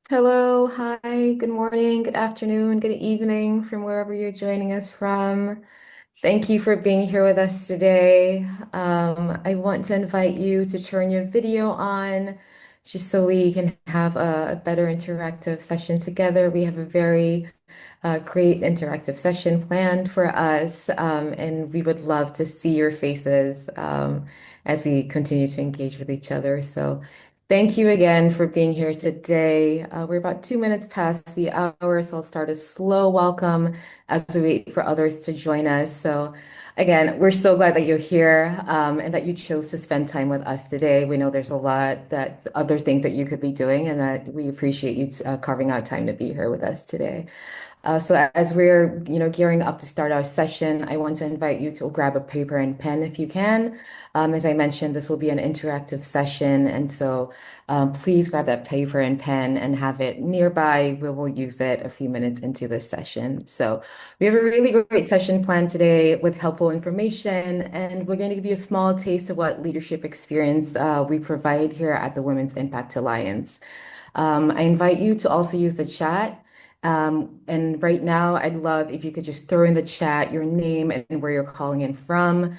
Hello, hi, good morning, good afternoon, good evening from wherever you're joining us from. Thank you for being here with us today. I want to invite you to turn your video on just so we can have a better interactive session together. We have a very great interactive session planned for us, and we would love to see your faces as we continue to engage with each other. So, thank you again for being here today. We're about 2 minutes past the hour, so I'll start a slow welcome as we wait for others to join us. So, again, we're so glad that you're here and that you chose to spend time with us today. We know there's a lot that other things that you could be doing, and that we appreciate you carving out time to be here with us today. So as we're, gearing up to start our session, I want to invite you to grab a paper and pen if you can. As I mentioned, this will be an interactive session, and so please grab that paper and pen and have it nearby. We will use it a few minutes into this session. So we have a really great session planned today with helpful information, and we're going to give you a small taste of what leadership experience we provide here at the Women's Impact Alliance. I invite you to also use the chat. And right now, I'd love if you could just throw in the chat your name and where you're calling in from.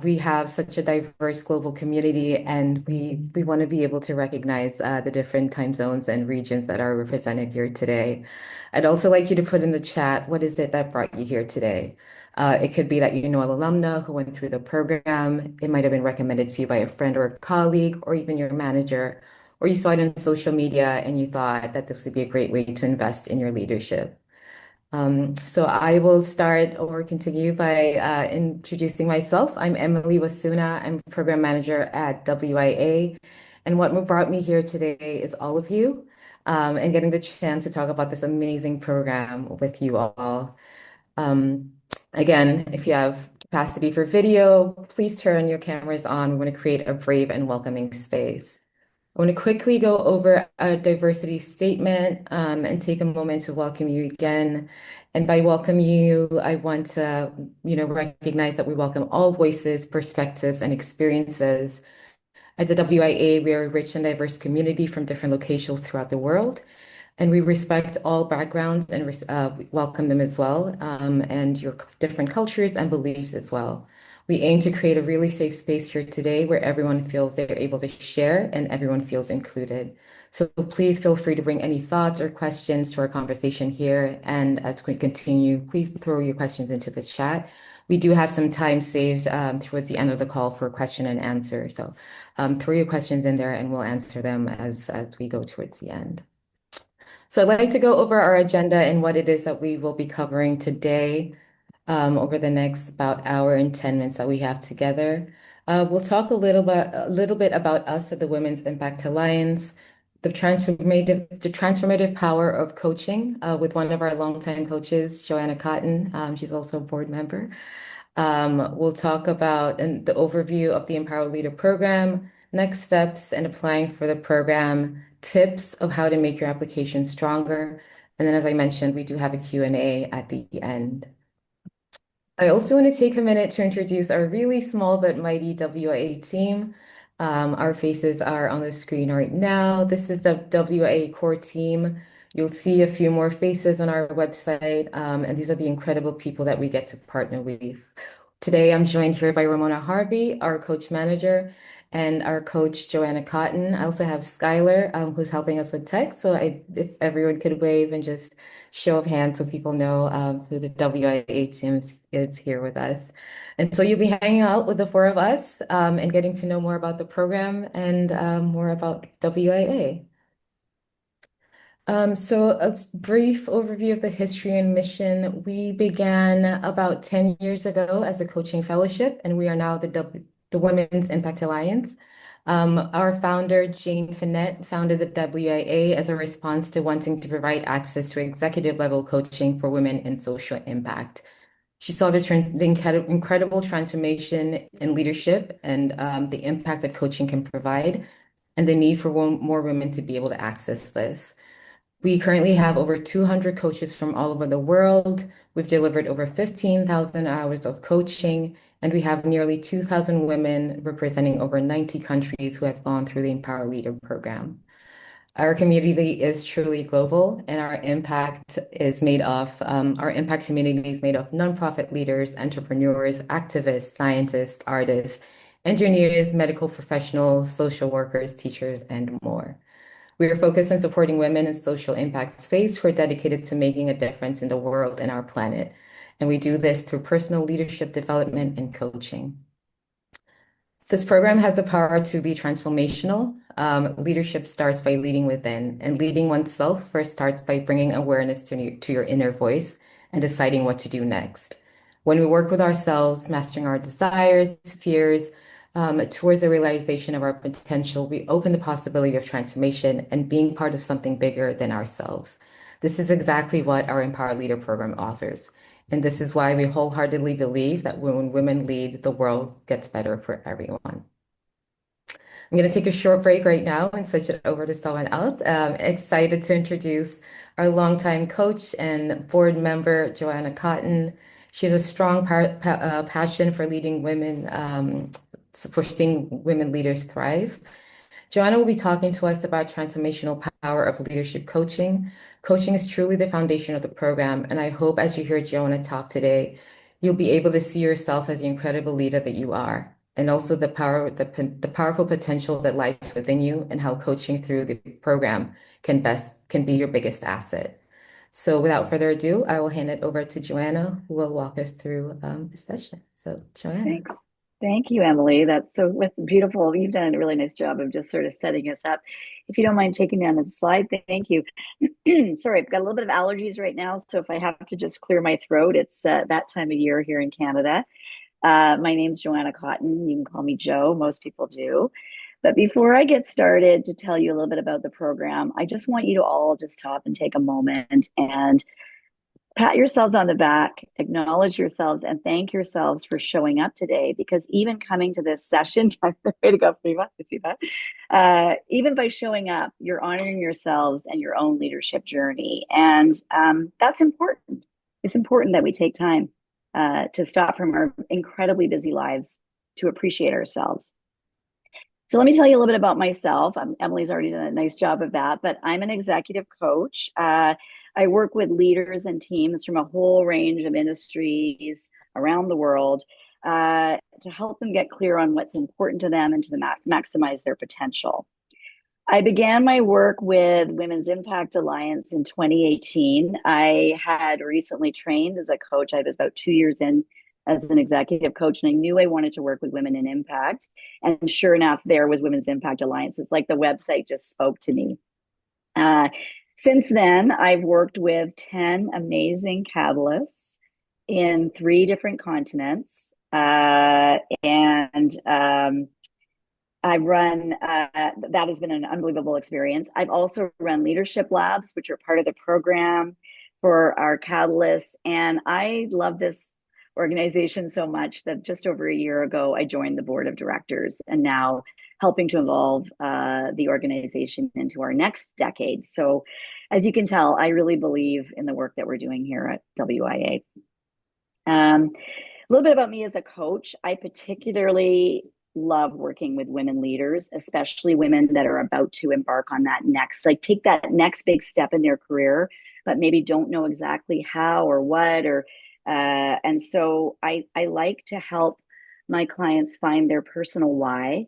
We have such a diverse global community, and we want to be able to recognize the different time zones and regions that are represented here today. I'd also like you to put in the chat, what is it that brought you here today? It could be that you know an alumna who went through the program. It might have been recommended to you by a friend or a colleague, or even your manager, or you saw it on social media and you thought that this would be a great way to invest in your leadership. So I will start or continue by introducing myself. I'm Emily Wasuna. I'm program manager at WIA. And what brought me here today is all of you and getting the chance to talk about this amazing program with you all. Um, Again, if you have capacity for video, please turn your cameras on. We want to create a brave and welcoming space. I want to quickly go over a diversity statement and take a moment to welcome you again. And by welcome you, I want to, recognize that we welcome all voices, perspectives, and experiences. At the WIA, we are a rich and diverse community from different locations throughout the world. And we respect all backgrounds and welcome them as well, and your different cultures and beliefs as well. We aim to create a really safe space here today where everyone feels they're able to share and everyone feels included. So please feel free to bring any thoughts or questions to our conversation here. And as we continue, please throw your questions into the chat. We do have some time saved towards the end of the call for question and answer. So throw your questions in there and we'll answer them as we go towards the end. So I'd like to go over our agenda and what it is that we will be covering today over the next about hour and 10 minutes that we have together. We'll talk a little bit about us at the Women's Impact Alliance, the transformative power of coaching with one of our longtime coaches, Joanna Cotton. She's also a board member. We'll talk about the overview of the Empower Leader program, next steps in applying for the program, tips of how to make your application stronger. And then, as I mentioned, we do have a Q&A at the end. I also want to take a minute to introduce our really small but mighty WIA team. Our faces are on the screen right now. This is the WIA core team. You'll see a few more faces on our website, and these are the incredible people that we get to partner with. Today, I'm joined here by Ramona Harvey, our coach manager, and our coach, Joanna Cotton. I also have Skylar, who's helping us with tech. So if everyone could wave and just show of hands so people know who the WIA team is here with us. And so you'll be hanging out with the four of us and getting to know more about the program and more about WIA. So a brief overview of the history and mission. We began about 10 years ago as a coaching fellowship, and we are now the Women's Impact Alliance. Our founder, Jane Finette, founded the WIA as a response to wanting to provide access to executive level coaching for women in social impact. She saw the incredible transformation in leadership and the impact that coaching can provide, and the need for more women to be able to access this. We currently have over 200 coaches from all over the world. We've delivered over 15,000 hours of coaching, and we have nearly 2,000 women representing over 90 countries who have gone through the Empower Leader program. Our community is truly global, and our impact community is made of nonprofit leaders, entrepreneurs, activists, scientists, artists, engineers, medical professionals, social workers, teachers, and more. We are focused on supporting women in social impact space who are dedicated to making a difference in the world and our planet. And we do this through personal leadership development and coaching. This program has the power to be transformational. Leadership starts by leading within, and leading oneself first starts by bringing awareness to your inner voice and deciding what to do next. When we work with ourselves, mastering our desires, fears, towards the realization of our potential, we open the possibility of transformation and being part of something bigger than ourselves. This is exactly what our Empower Leader program offers. And this is why we wholeheartedly believe that when women lead, the world gets better for everyone. I'm going to take a short break right now and switch it over to someone else. Excited to introduce our longtime coach and board member, Joanna Cotton. She has a strong passion for leading women, for seeing women leaders thrive. Joanna will be talking to us about transformational power of leadership coaching. Coaching is truly the foundation of the program, and I hope as you hear Joanna talk today, you'll be able to see yourself as the incredible leader that you are, and also the powerful potential that lies within you, and how coaching through the program can be your biggest asset. So, without further ado, I will hand it over to Joanna, who will walk us through the session. So, Joanna. Thanks. Thank you, Emily. That's beautiful. You've done a really nice job of just sort of setting us up. If you don't mind taking down the slide, thank you. Sorry, I've got a little bit of allergies right now, so if I have to just clear my throat, it's that time of year here in Canada. My name's Joanna Cotton. You can call me Jo. Most people do. But before I get started to tell you a little bit about the program, I just want you to all just stop and take a moment and pat yourselves on the back, acknowledge yourselves, and thank yourselves for showing up today. Because even coming to this session, way to go, Prima, you see that? Even by showing up, you're honoring yourselves and your own leadership journey. And that's important. It's important that we take time to stop from our incredibly busy lives to appreciate ourselves. So let me tell you a little bit about myself. Emily's already done a nice job of that, but I'm an executive coach. I work with leaders and teams from a whole range of industries around the world to help them get clear on what's important to them and to maximize their potential. I began my work with Women's Impact Alliance in 2018. I had recently trained as a coach. I was about 2 years in as an executive coach, and I knew I wanted to work with women in impact. And sure enough, there was Women's Impact Alliance. It's like the website just spoke to me. Since then, I've worked with 10 amazing catalysts in 3 different continents. I've run, that has been an unbelievable experience. I've also run leadership labs, which are part of the program for our catalysts. And I love this organization so much that just over a year ago, I joined the board of directors and now helping to evolve the organization into our next decade. So as you can tell, I really believe in the work that we're doing here at WIA. A little bit about me as a coach. I particularly love working with women leaders, especially women that are about to embark on that next, like take that next big step in their career, but maybe don't know exactly how or what, and so I like to help my clients find their personal why,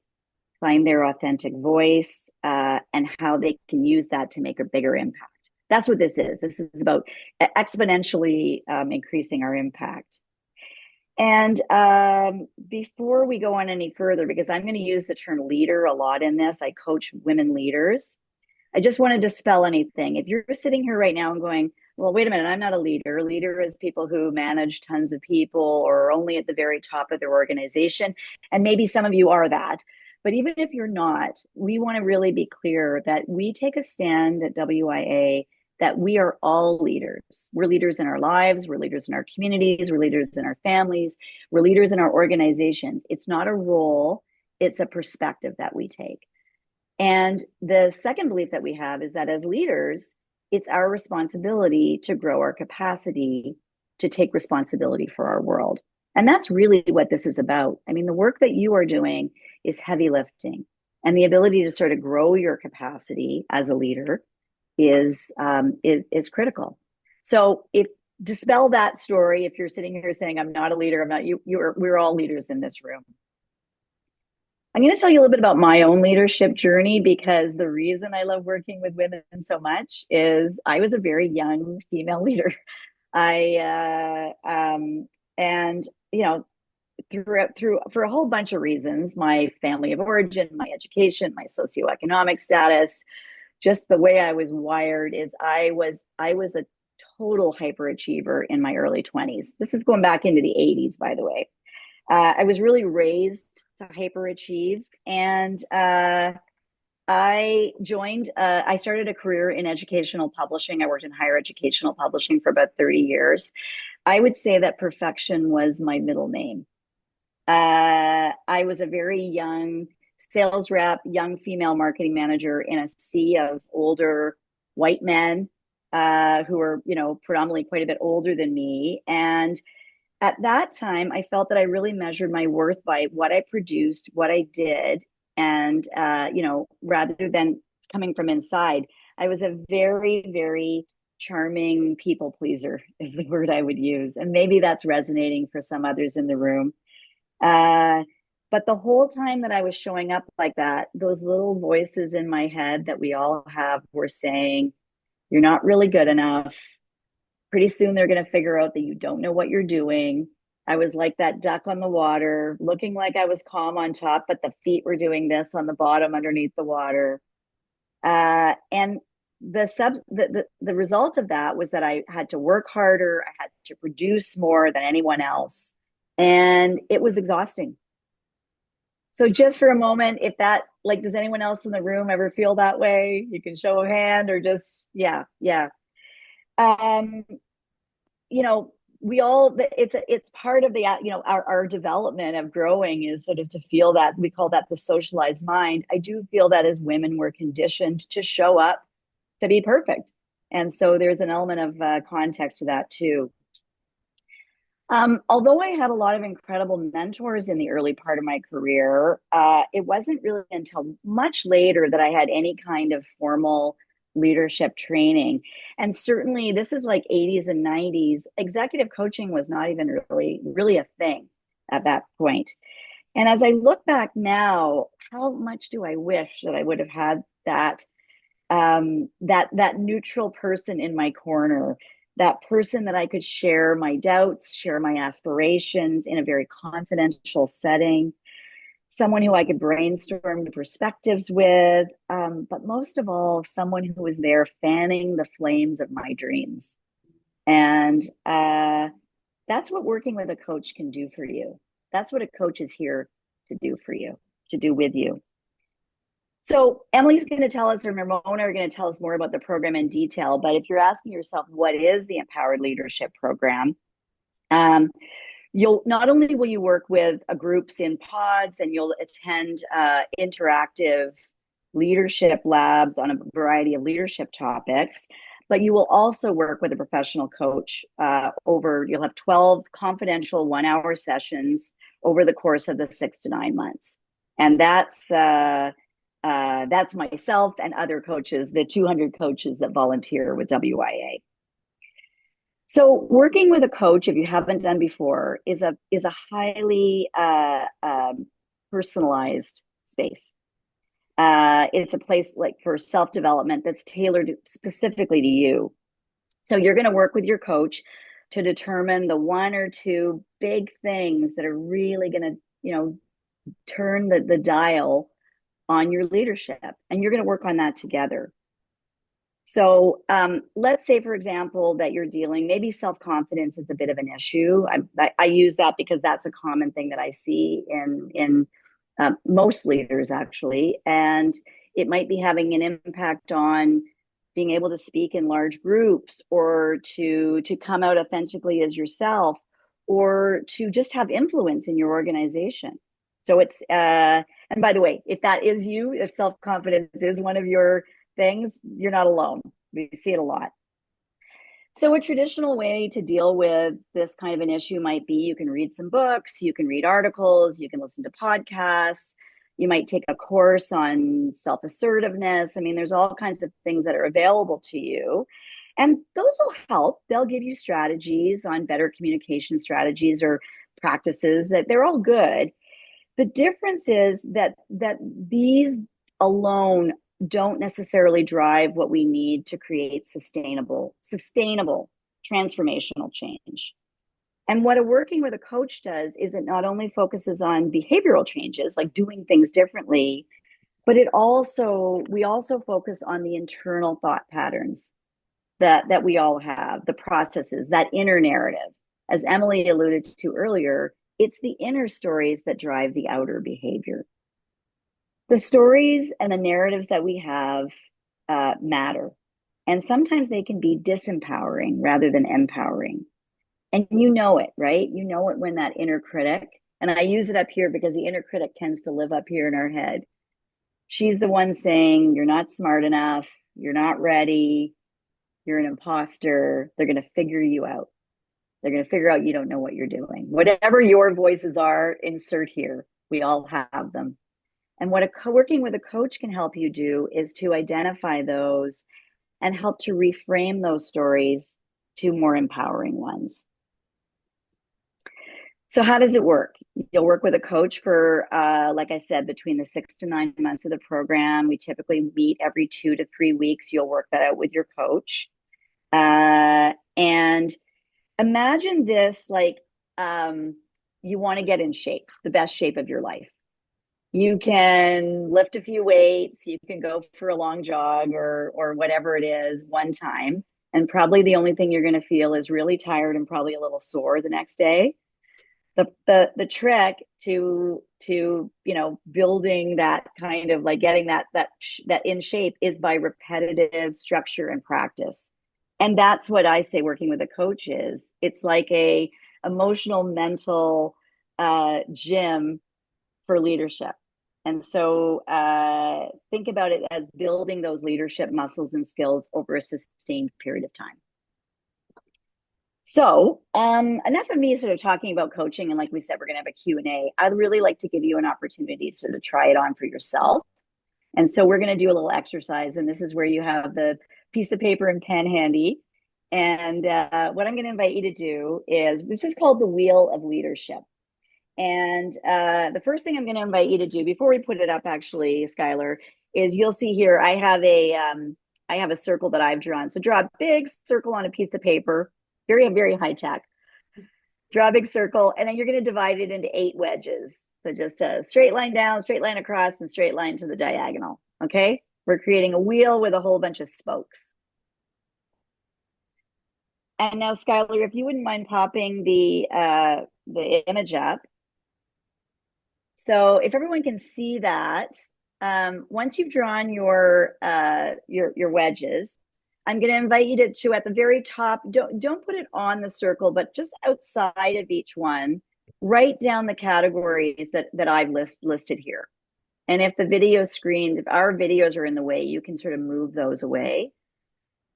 find their authentic voice, and how they can use that to make a bigger impact. That's what this is. This is about exponentially increasing our impact. And before we go on any further, because I'm going to use the term leader a lot in this, I coach women leaders. I just want to dispel anything. If you're sitting here right now and going, well, wait a minute, I'm not a leader. A leader is people who manage tons of people or are only at the very top of their organization. And maybe some of you are that. But even if you're not, we want to really be clear that we take a stand at WIA that we are all leaders. We're leaders in our lives. We're leaders in our communities. We're leaders in our families. We're leaders in our organizations. It's not a role. It's a perspective that we take. And the second belief that we have is that as leaders, it's our responsibility to grow our capacity to take responsibility for our world. And that's really what this is about. I mean, the work that you are doing is heavy lifting. And the ability to sort of grow your capacity as a leader is critical. So if dispel that story, if you're sitting here saying I'm not a leader, I'm not we're all leaders in this room. I'm going to tell you a little bit about my own leadership journey because the reason I love working with women so much is I was a very young female leader. I and you know through for a whole bunch of reasons, my family of origin, my education, my socioeconomic status, just the way I was wired is I was a total hyperachiever in my early 20s. This is going back into the 80s, by the way. I was really raised to hyperachieve, and I started a career in educational publishing. I worked in higher educational publishing for about 30 years. I would say that perfection was my middle name. I was a very young sales rep, young female marketing manager in a sea of older white men who were, predominantly quite a bit older than me. And at that time, I felt that I really measured my worth by what I produced, what I did, and rather than coming from inside. I was a very, very charming people pleaser, is the word I would use, and maybe that's resonating for some others in the room. Uh, but the whole time that I was showing up like that, those little voices in my head that we all have were saying, "You're not really good enough. Pretty soon they're going to figure out that you don't know what you're doing." I was like that duck on the water, looking like I was calm on top, but the feet were doing this on the bottom underneath the water. And the result of that was that I had to work harder. I had to produce more than anyone else, and it was exhausting. So just for a moment, if that, like, does anyone else in the room ever feel that way? You can show a hand or just, yeah, yeah. Um, we all, it's part of the, our development of growing is sort of to feel that. We call that the socialized mind. I do feel that as women, we're conditioned to show up to be perfect. And so there's an element of context to that too. Although I had a lot of incredible mentors in the early part of my career, it wasn't really until much later that I had any kind of formal leadership training. And certainly, this is like 80s and 90s. Executive coaching was not even really a thing at that point. And as I look back now, how much do I wish that I would have had that neutral person in my corner, that person that I could share my doubts, share my aspirations in a very confidential setting, someone who I could brainstorm the perspectives with, but most of all, someone who was there fanning the flames of my dreams. And that's what working with a coach can do for you. That's what a coach is here to do for you, to do with you. So Emily's going to tell us, or Ramona are going to tell us more about the program in detail. But if you're asking yourself, what is the Empowered Leadership Program? You'll not only will you work with groups in pods, and you'll attend interactive leadership labs on a variety of leadership topics, but you will also work with a professional coach you'll have 12 confidential 1 hour sessions over the course of the 6 to 9 months. And that's myself and other coaches, the 200 coaches that volunteer with WIA. So working with a coach, if you haven't done before, is a highly personalized space. It's a place like for self-development that's tailored specifically to you. So you're going to work with your coach to determine the one or two big things that are really going to, turn the dial on your leadership, and you're going to work on that together. So let's say, for example, that you're dealing, maybe self-confidence is a bit of an issue. I use that because that's a common thing that I see in most leaders, actually. And it might be having an impact on being able to speak in large groups, or to come out authentically as yourself, or to just have influence in your organization. So it's, and by the way, if that is you, if self-confidence is one of your things, you're not alone. We see it a lot. So a traditional way to deal with this kind of an issue might be you can read some books, you can read articles, you can listen to podcasts, You might take a course on self-assertiveness. I mean, there's all kinds of things that are available to you. And those will help. They'll give you strategies on better communication strategies or practices that they're all good. The difference is that these alone don't necessarily drive what we need to create sustainable transformational change. And what a working with a coach does is it not only focuses on behavioral changes, like doing things differently, but we also focus on the internal thought patterns that we all have, the processes, that inner narrative. As Emily alluded to earlier, it's the inner stories that drive the outer behavior. The stories and the narratives that we have matter. And sometimes they can be disempowering rather than empowering. And you know it, right? You know it when that inner critic, and I use it up here because the inner critic tends to live up here in our head. She's the one saying, you're not smart enough, you're not ready, you're an imposter. They're going to figure you out. They're going to figure out you don't know what you're doing. Whatever your voices are, insert here. We all have them. And what working with a coach can help you do is to identify those and help to reframe those stories to more empowering ones. So how does it work? You'll work with a coach for, like I said, between the 6 to 9 months of the program. We typically meet every 2 to 3 weeks. You'll work that out with your coach. And imagine this like you want to get in shape, the best shape of your life. You can lift a few weights, you can go for a long jog or whatever it is one time. And probably the only thing you're going to feel is really tired and probably a little sore the next day. The trick to building that kind of like getting that in shape is by repetitive structure and practice. And that's what I say working with a coach is. It's like a emotional mental gym for leadership. And so think about it as building those leadership muscles and skills over a sustained period of time. So enough of me sort of talking about coaching. And like we said, we're going to have a Q&A. I'd really like to give you an opportunity to sort of try it on for yourself. And so we're going to do a little exercise. And this is where you have the piece of paper and pen handy. And what I'm going to invite you to do is, this is called the Wheel of Leadership. And the first thing I'm going to invite you to do before we put it up, actually, Skylar, is you'll see here, I have a circle that I've drawn. So draw a big circle on a piece of paper. Very, very high tech. Draw a big circle, and then you're going to divide it into 8 wedges. So just a straight line down, straight line across, and straight line to the diagonal. Okay? We're creating a wheel with a whole bunch of spokes. And now, Skylar, if you wouldn't mind popping the image up. So if everyone can see that, once you've drawn your wedges, I'm going to invite you to at the very top, don't put it on the circle, but just outside of each one, write down the categories that I've listed here. And if the video screen, if our videos are in the way, you can sort of move those away.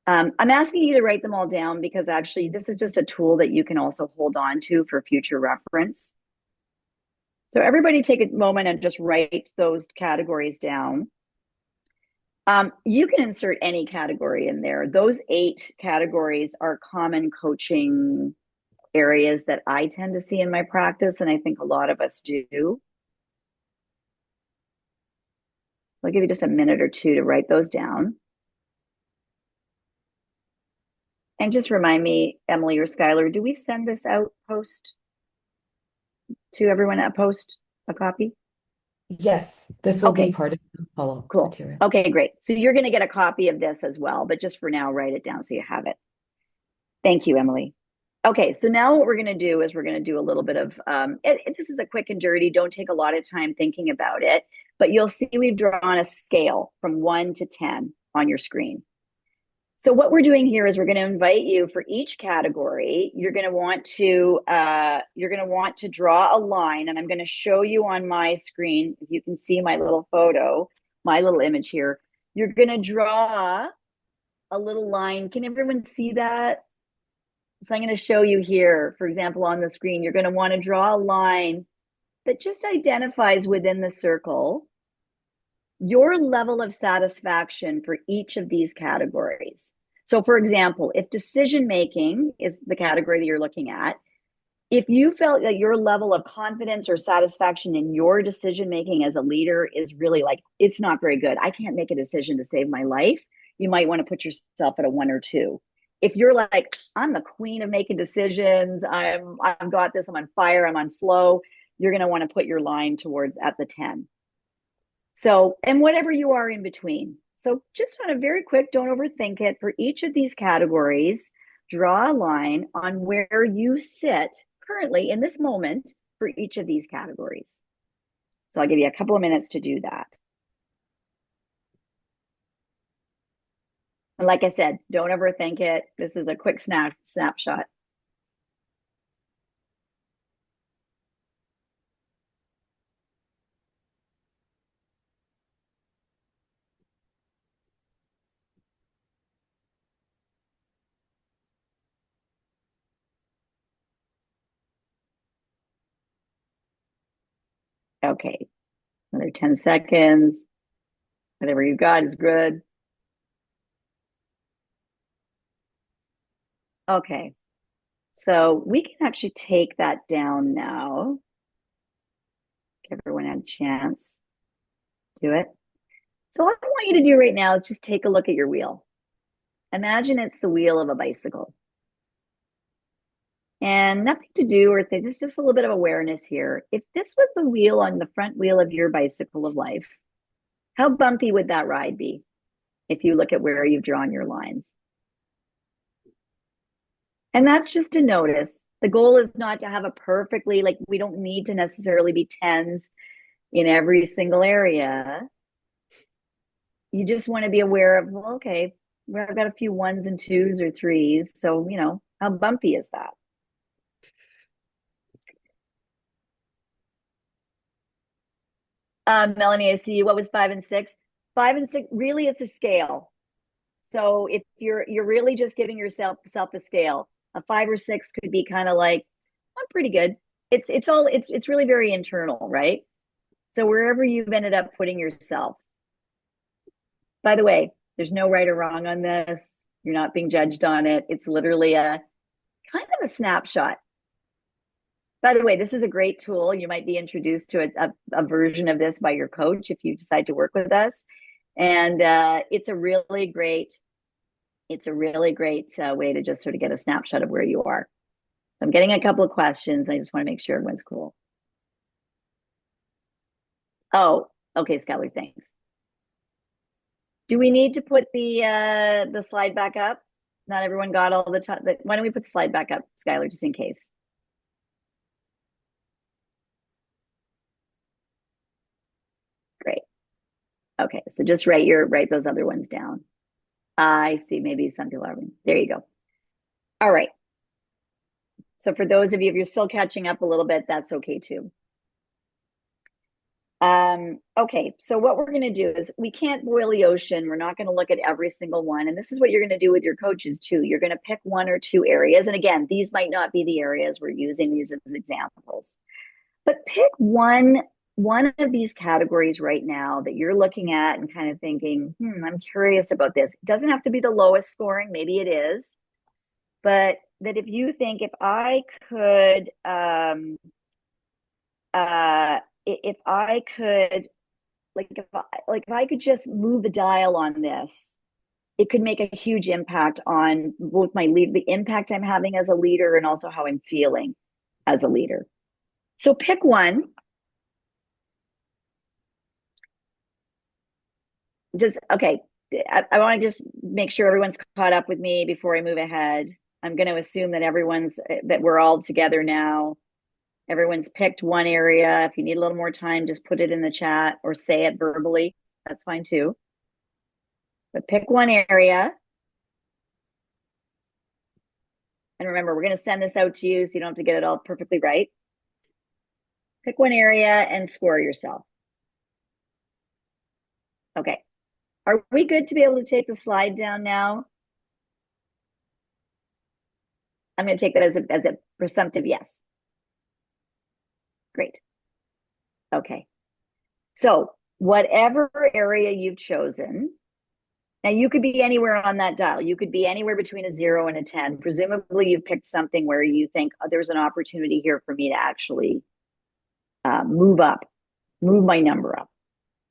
I'm asking you to write them all down because actually this is just a tool that you can also hold on to for future reference. So everybody take a moment and just write those categories down. You can insert any category in there. Those 8 categories are common coaching areas that I tend to see in my practice, and I think a lot of us do. I'll give you just a minute or two to write those down. And just remind me, Emily or Skylar, do we send this out post to everyone at post a copy? Yes, this will be part of the follow-up material. Okay, great. So you're going to get a copy of this as well, but just for now, write it down so you have it. Thank you, Emily. Okay, so now what we're going to do is we're going to do a little bit of, this is a quick and dirty, don't take a lot of time thinking about it, but you'll see we've drawn a scale from 1 to 10 on your screen. So what we're doing here is we're going to invite you for each category. You're going to want to draw a line, and I'm going to show you on my screen. If you can see my little photo, my little image here, you're going to draw a little line. Can everyone see that? So I'm going to show you here, for example, on the screen, you're going to want to draw a line that just identifies within the circle your level of satisfaction for each of these categories. So, for example, if decision making is the category that you're looking at, if you felt that your level of confidence or satisfaction in your decision making as a leader is really like, it's not very good, I can't make a decision to save my life, you might want to put yourself at a 1 or 2. If you're like, I'm the queen of making decisions, I've got this, I'm on fire, I'm on flow, you're going to want to put your line towards at the 10. So, and whatever you are in between. So, just on a very quick, don't overthink it. For each of these categories, draw a line on where you sit currently in this moment for each of these categories. So, I'll give you a couple of minutes to do that. And like I said, don't overthink it. This is a quick snapshot. Okay, another 10 seconds. Whatever you got is good. Okay, so we can actually take that down now. Give everyone a chance to do it. So what I want you to do right now is just take a look at your wheel. Imagine it's the wheel of a bicycle. And nothing to do or just a little bit of awareness here. If this was the wheel on the front wheel of your bicycle of life, how bumpy would that ride be if you look at where you've drawn your lines? And that's just to notice. The goal is not to have a perfectly, like, we don't need to necessarily be tens in every single area. You just want to be aware of, well, okay, I've got a few 1s and 2s or 3s. So, how bumpy is that? Melanie, I see you. What was 5 and 6? 5 and 6, really, it's a scale. So if you're really just giving yourself a scale, a 5 or 6 could be kind of like, I'm pretty good. It's really very internal, right? So wherever you've ended up putting yourself. By the way, there's no right or wrong on this. You're not being judged on it. It's literally a kind of a snapshot. By the way, this is a great tool. You might be introduced to a version of this by your coach if you decide to work with us. And it's a really great way to just sort of get a snapshot of where you are. I'm getting a couple of questions. I just want to make sure everyone's cool. Oh, okay, Skylar, thanks. Do we need to put the slide back up? Not everyone got all the time. Why don't we put the slide back up, Skylar, just in case? Great. Okay, so just write those other ones down. I see. Maybe some people are. There you go. All right. So for those of you, if you're still catching up a little bit, that's okay too. Okay, so what we're going to do is we can't boil the ocean. We're not going to look at every single one. And this is what you're going to do with your coaches too. You're going to pick 1 or 2 areas. And again, these might not be the areas we're using these as examples, but pick one of these categories right now that you're looking at and kind of thinking, I'm curious about this. It doesn't have to be the lowest scoring. Maybe it is, but that if you think if I could, if I could, if I could just move the dial on this, it could make a huge impact on both the impact I'm having as a leader and also how I'm feeling as a leader. So pick one. Okay. I want to just make sure everyone's caught up with me before I move ahead. I'm going to assume that we're all together now. Everyone's picked one area. If you need a little more time, just put it in the chat or say it verbally. That's fine too. But pick one area. And remember, we're going to send this out to you so you don't have to get it all perfectly right. Pick one area and score yourself. Okay. Are we good to be able to take the slide down now? I'm going to take that as a presumptive yes. Great. Okay. So whatever area you've chosen. Now, you could be anywhere on that dial. You could be anywhere between a 0 and a 10. Presumably, you've picked something where you think, oh, there's an opportunity here for me to actually move up, move my number up.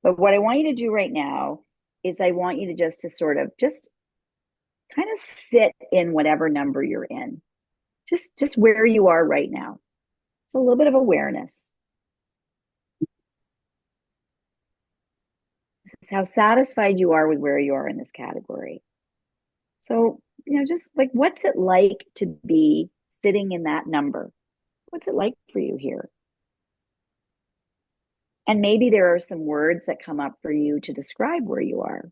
But what I want you to do right now is I want you to just kind of sit in whatever number you're in. Just where you are right now. It's a little bit of awareness. This is how satisfied you are with where you are in this category. So, just like, what's it like to be sitting in that number? What's it like for you here? And maybe there are some words that come up for you to describe where you are.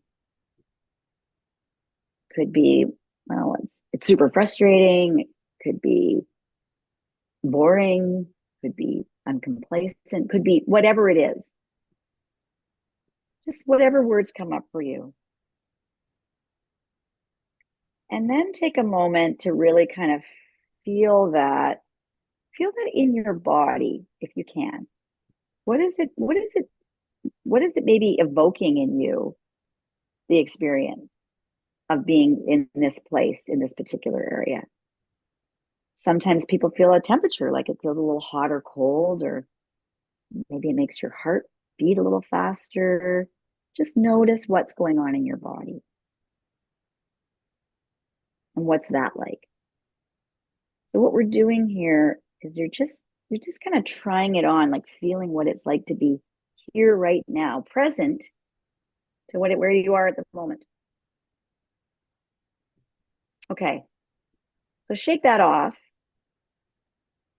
Could be, well, it's super frustrating. It could be boring. Could be uncomplacent. Could be whatever it is. Just whatever words come up for you. And then take a moment to really kind of feel that in your body, if you can. What is it maybe evoking in you, the experience of being in this place, in this particular area? Sometimes people feel a temperature, like it feels a little hot or cold, or maybe it makes your heart beat a little faster. Just notice what's going on in your body. And what's that like? So what we're doing here is you're just kind of trying it on, like feeling what it's like to be here right now, present to where you are at the moment. Okay. So shake that off.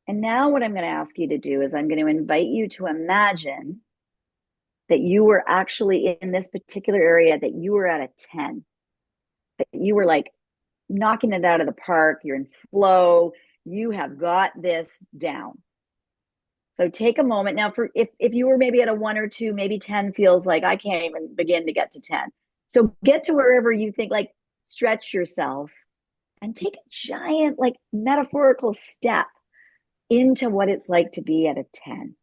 And now what I'm going to ask you to do is I'm going to invite you to imagine that you were actually in this particular area, that you were at a 10, that you were like knocking it out of the park. You're in flow. You have got this down. So take a moment now. For if you were maybe at a 1 or 2, maybe 10 feels like I can't even begin to get to 10. So get to wherever you think, like stretch yourself and take a giant, like metaphorical step into what it's like to be at a 10.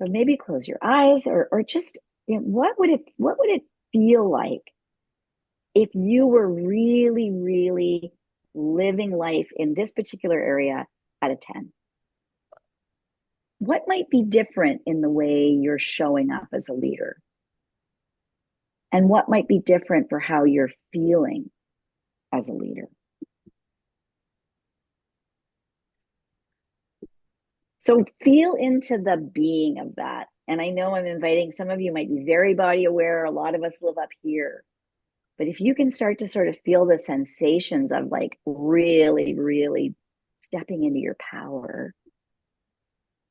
So maybe close your eyes, or just, what would it feel like if you were really, really living life in this particular area at a 10? What might be different in the way you're showing up as a leader? And what might be different for how you're feeling as a leader? So feel into the being of that. And I know I'm inviting, some of you might be very body aware. A lot of us live up here. But if you can start to sort of feel the sensations of like really, really stepping into your power,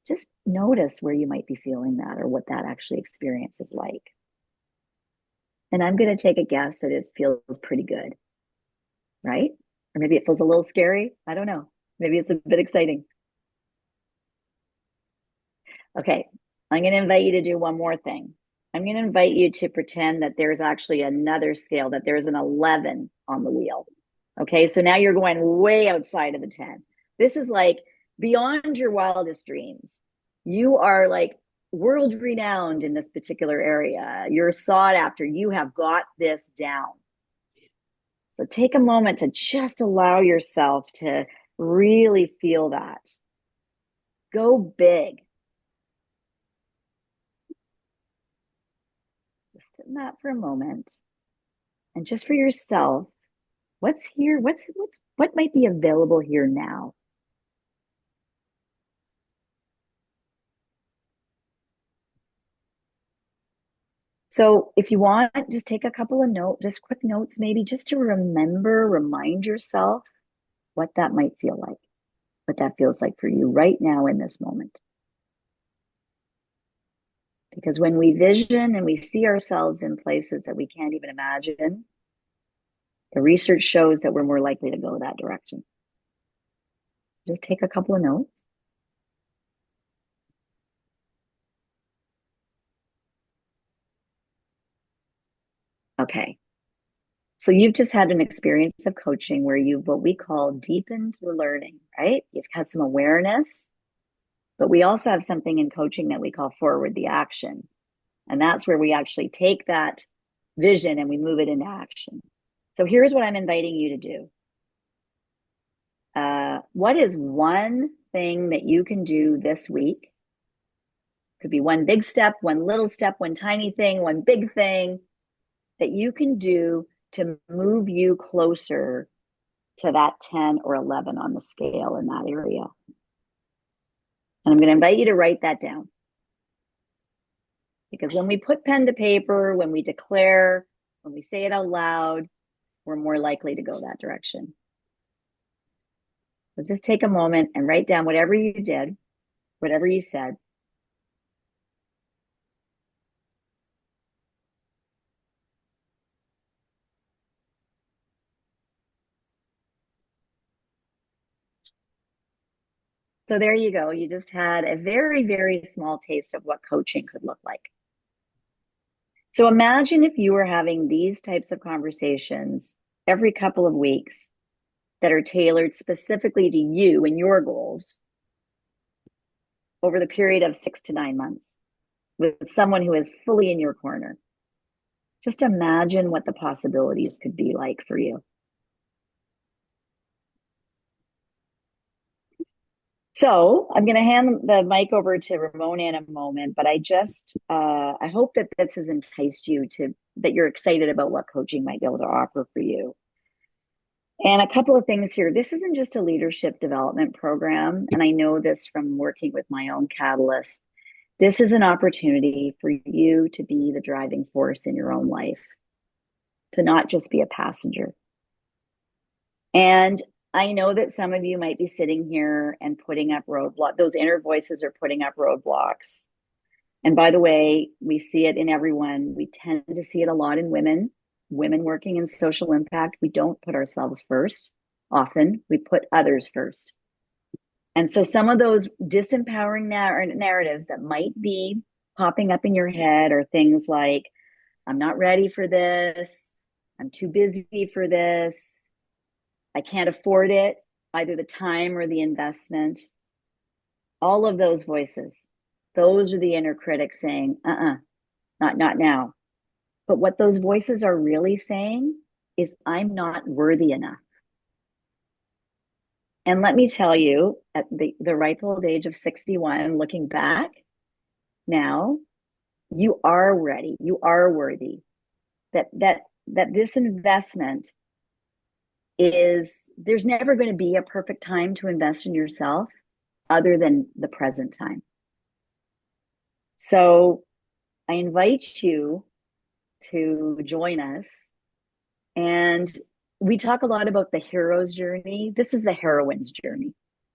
just notice where you might be feeling that or what that actually experience is like. And I'm going to take a guess that it feels pretty good, right? Or maybe it feels a little scary. I don't know. Maybe it's a bit exciting. Okay, I'm going to invite you to do one more thing. I'm going to invite you to pretend that there's actually another scale, that there's an 11 on the wheel. Okay, so now you're going way outside of the 10. This is like beyond your wildest dreams. You are like world renowned in this particular area. You're sought after. You have got this down. So take a moment to just allow yourself to really feel that. Go big. Just sit in that for a moment. And just for yourself, what's here? What might be available here now? So if you want, just take a couple of notes, just quick notes, maybe just to remind yourself what that might feel like, what that feels like for you right now in this moment. Because when we vision and we see ourselves in places that we can't even imagine, the research shows that we're more likely to go that direction. Just take a couple of notes. Okay. So you've just had an experience of coaching where you've what we call deepened the learning, right? You've had some awareness. But we also have something in coaching that we call forward the action. And that's where we actually take that vision and we move it into action. So here's what I'm inviting you to do. What is one thing that you can do this week? Could be one big step, one little step, one tiny thing, one big thing that you can do to move you closer to that 10 or 11 on the scale in that area. And I'm going to invite you to write that down. Because when we put pen to paper, when we declare, when we say it out loud, we're more likely to go that direction. So just take a moment and write down whatever you did, whatever you said. So there you go. You just had a very, very small taste of what coaching could look like. So imagine if you were having these types of conversations every couple of weeks that are tailored specifically to you and your goals over the period of 6 to 9 months with someone who is fully in your corner. Just imagine what the possibilities could be like for you. So I'm going to hand the mic over to Ramona in a moment, but I hope that this has enticed you that you're excited about what coaching might be able to offer for you. And a couple of things here. This isn't just a leadership development program, and I know this from working with my own catalyst. This is an opportunity for you to be the driving force in your own life, to not just be a passenger. And I know that some of you might be sitting here and putting up roadblocks. Those inner voices are putting up roadblocks. And by the way, we see it in everyone. We tend to see it a lot in women working in social impact. We don't put ourselves first. Often we put others first. And so some of those disempowering narratives that might be popping up in your head are things like, I'm not ready for this. I'm too busy for this. I can't afford it, either the time or the investment. All of those voices, those are the inner critics saying, not now. But what those voices are really saying is, I'm not worthy enough. And let me tell you, at the ripe old age of 61, looking back now, you are ready. You are worthy. That this investment there's never going to be a perfect time to invest in yourself other than the present time. So I invite you to join us. And we talk a lot about the hero's journey. This is the heroine's journey.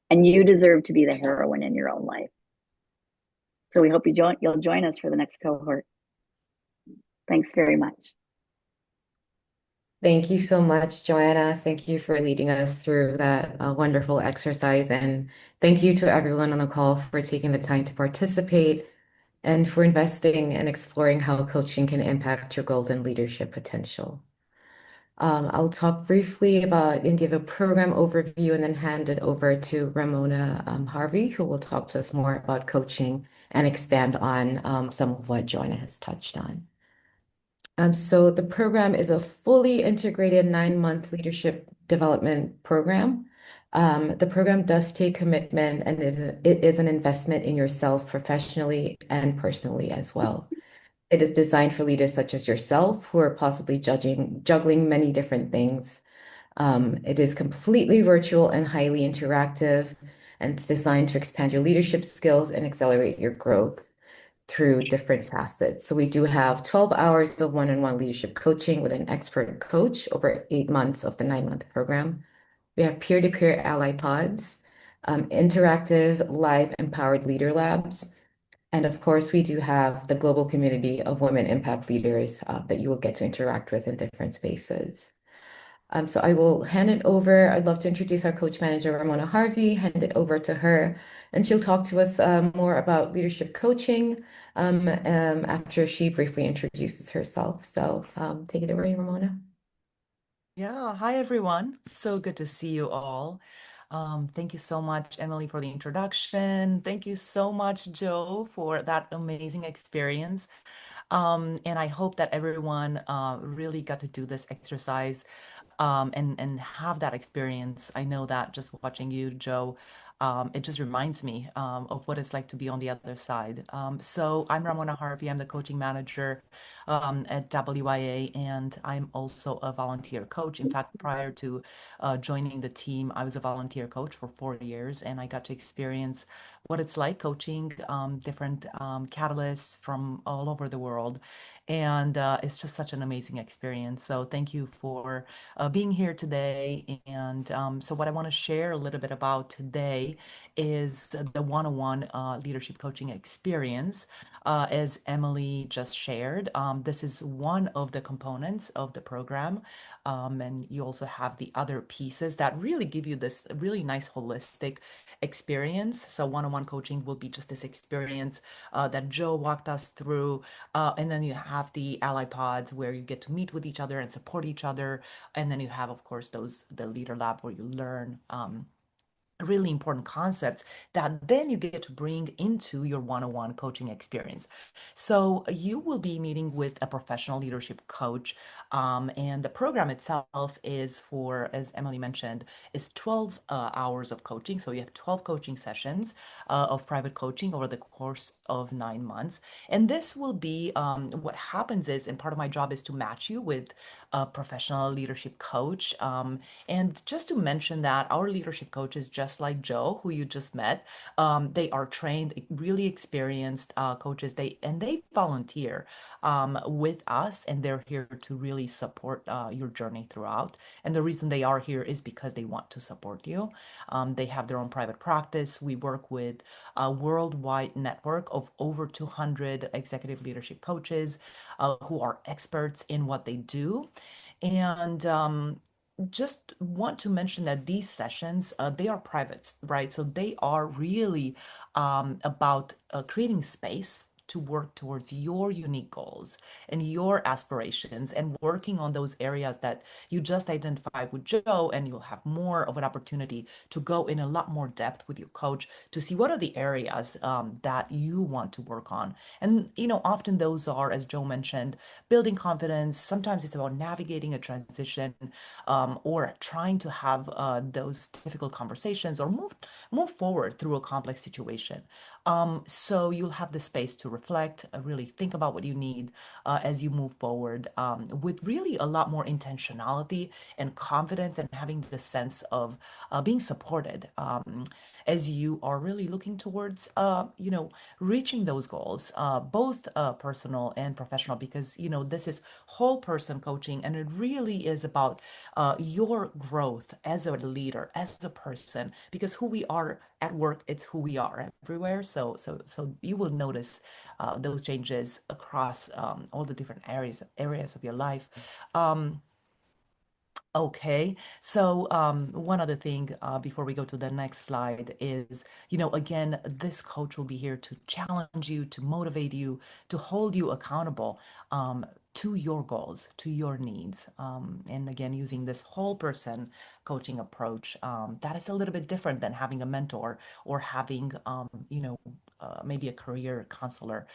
And you deserve to be the heroine in your own life. So we hope you'll join us for the next cohort. Thanks very much. Thank you so much, Joanna. Thank you for leading us through that wonderful exercise. And thank you to everyone on the call for taking the time to participate and for investing and exploring how coaching can impact your goals and leadership potential. I'll talk briefly about and give a program overview and then hand it over to Ramona Harvey, who will talk to us more about coaching and expand on some of what Joanna has touched on. So the program is a fully integrated 9-month leadership development program. The program does take commitment and it is an investment in yourself professionally and personally as well. It is designed for leaders such as yourself who are possibly juggling many different things. It is completely virtual and highly interactive, and it's designed to expand your leadership skills and accelerate your growth through different facets. So we do have 12 hours of one-on-one leadership coaching with an expert coach over 8 months of the 9-month program. We have peer-to-peer ally pods, interactive live empowered leader labs, and of course, we do have the global community of women impact leaders that you will get to interact with in different spaces. So I will hand it over. I'd love to introduce our coach manager, Ramona Harvey, hand it over to her, and she'll talk to us more about leadership coaching after she briefly introduces herself. So take it away, Ramona. Yeah, hi everyone. So good to see you all. Thank you so much, Emily, for the introduction. Thank you so much, Joe, for that amazing experience. And I hope that everyone really got to do this exercise and have that experience. I know that just watching you, Joe, it just reminds me of what it's like to be on the other side. So I'm Ramona Harvey. I'm the coaching manager at WIA, and I'm also a volunteer coach. In fact, prior to joining the team, I was a volunteer coach for 4 years, and I got to experience what it's like coaching different catalysts from all over the world. And it's just such an amazing experience. So thank you for being here today. And so, what I want to share a little bit about today is the one-on-one leadership coaching experience. As Emily just shared, this is one of the components of the program. And you also have the other pieces that really give you this really nice holistic experience. So, one-on-one coaching will be just this experience that Joe walked us through. And then you have the ally pods where you get to meet with each other and support each other. And then you have, of course, the leader lab where you learn really important concepts that then you get to bring into your one-on-one coaching experience. So you will be meeting with a professional leadership coach, and the program itself is for, as Emily mentioned, is 12 hours of coaching. So you have 12 coaching sessions of private coaching over the course of 9 months. And this will be what happens is, and part of my job is to match you with a professional leadership coach. And just to mention that our leadership coaches, just like Joe, who you just met, they are trained, really experienced coaches. They volunteer with us, and they're here to really support your journey throughout. And the reason they are here is because they want to support you. They have their own private practice. We work with a worldwide network of over 200 executive leadership coaches who are experts in what they do. And just want to mention that these sessions, they are private, right? So they are really about creating space to work towards your unique goals and your aspirations and working on those areas that you just identified with Joe, and you'll have more of an opportunity to go in a lot more depth with your coach to see what are the areas that you want to work on. And, often those are, as Joe mentioned, building confidence. Sometimes it's about navigating a transition or trying to have those difficult conversations or move forward through a complex situation. So you'll have the space to reflect, really think about what you need as you move forward with really a lot more intentionality and confidence and having the sense of being supported as you are really looking towards, reaching those goals, both personal and professional, because, this is whole person coaching, and it really is about your growth as a leader, as a person, because who we are at work, it's who we are everywhere. So you will notice those changes across all the different areas of your life. Um, Okay, so one other thing before we go to the next slide is, again, this coach will be here to challenge you, to motivate you, to hold you accountable to your goals, to your needs. And again, using this whole person coaching approach, that is a little bit different than having a mentor or having, maybe a career counselor.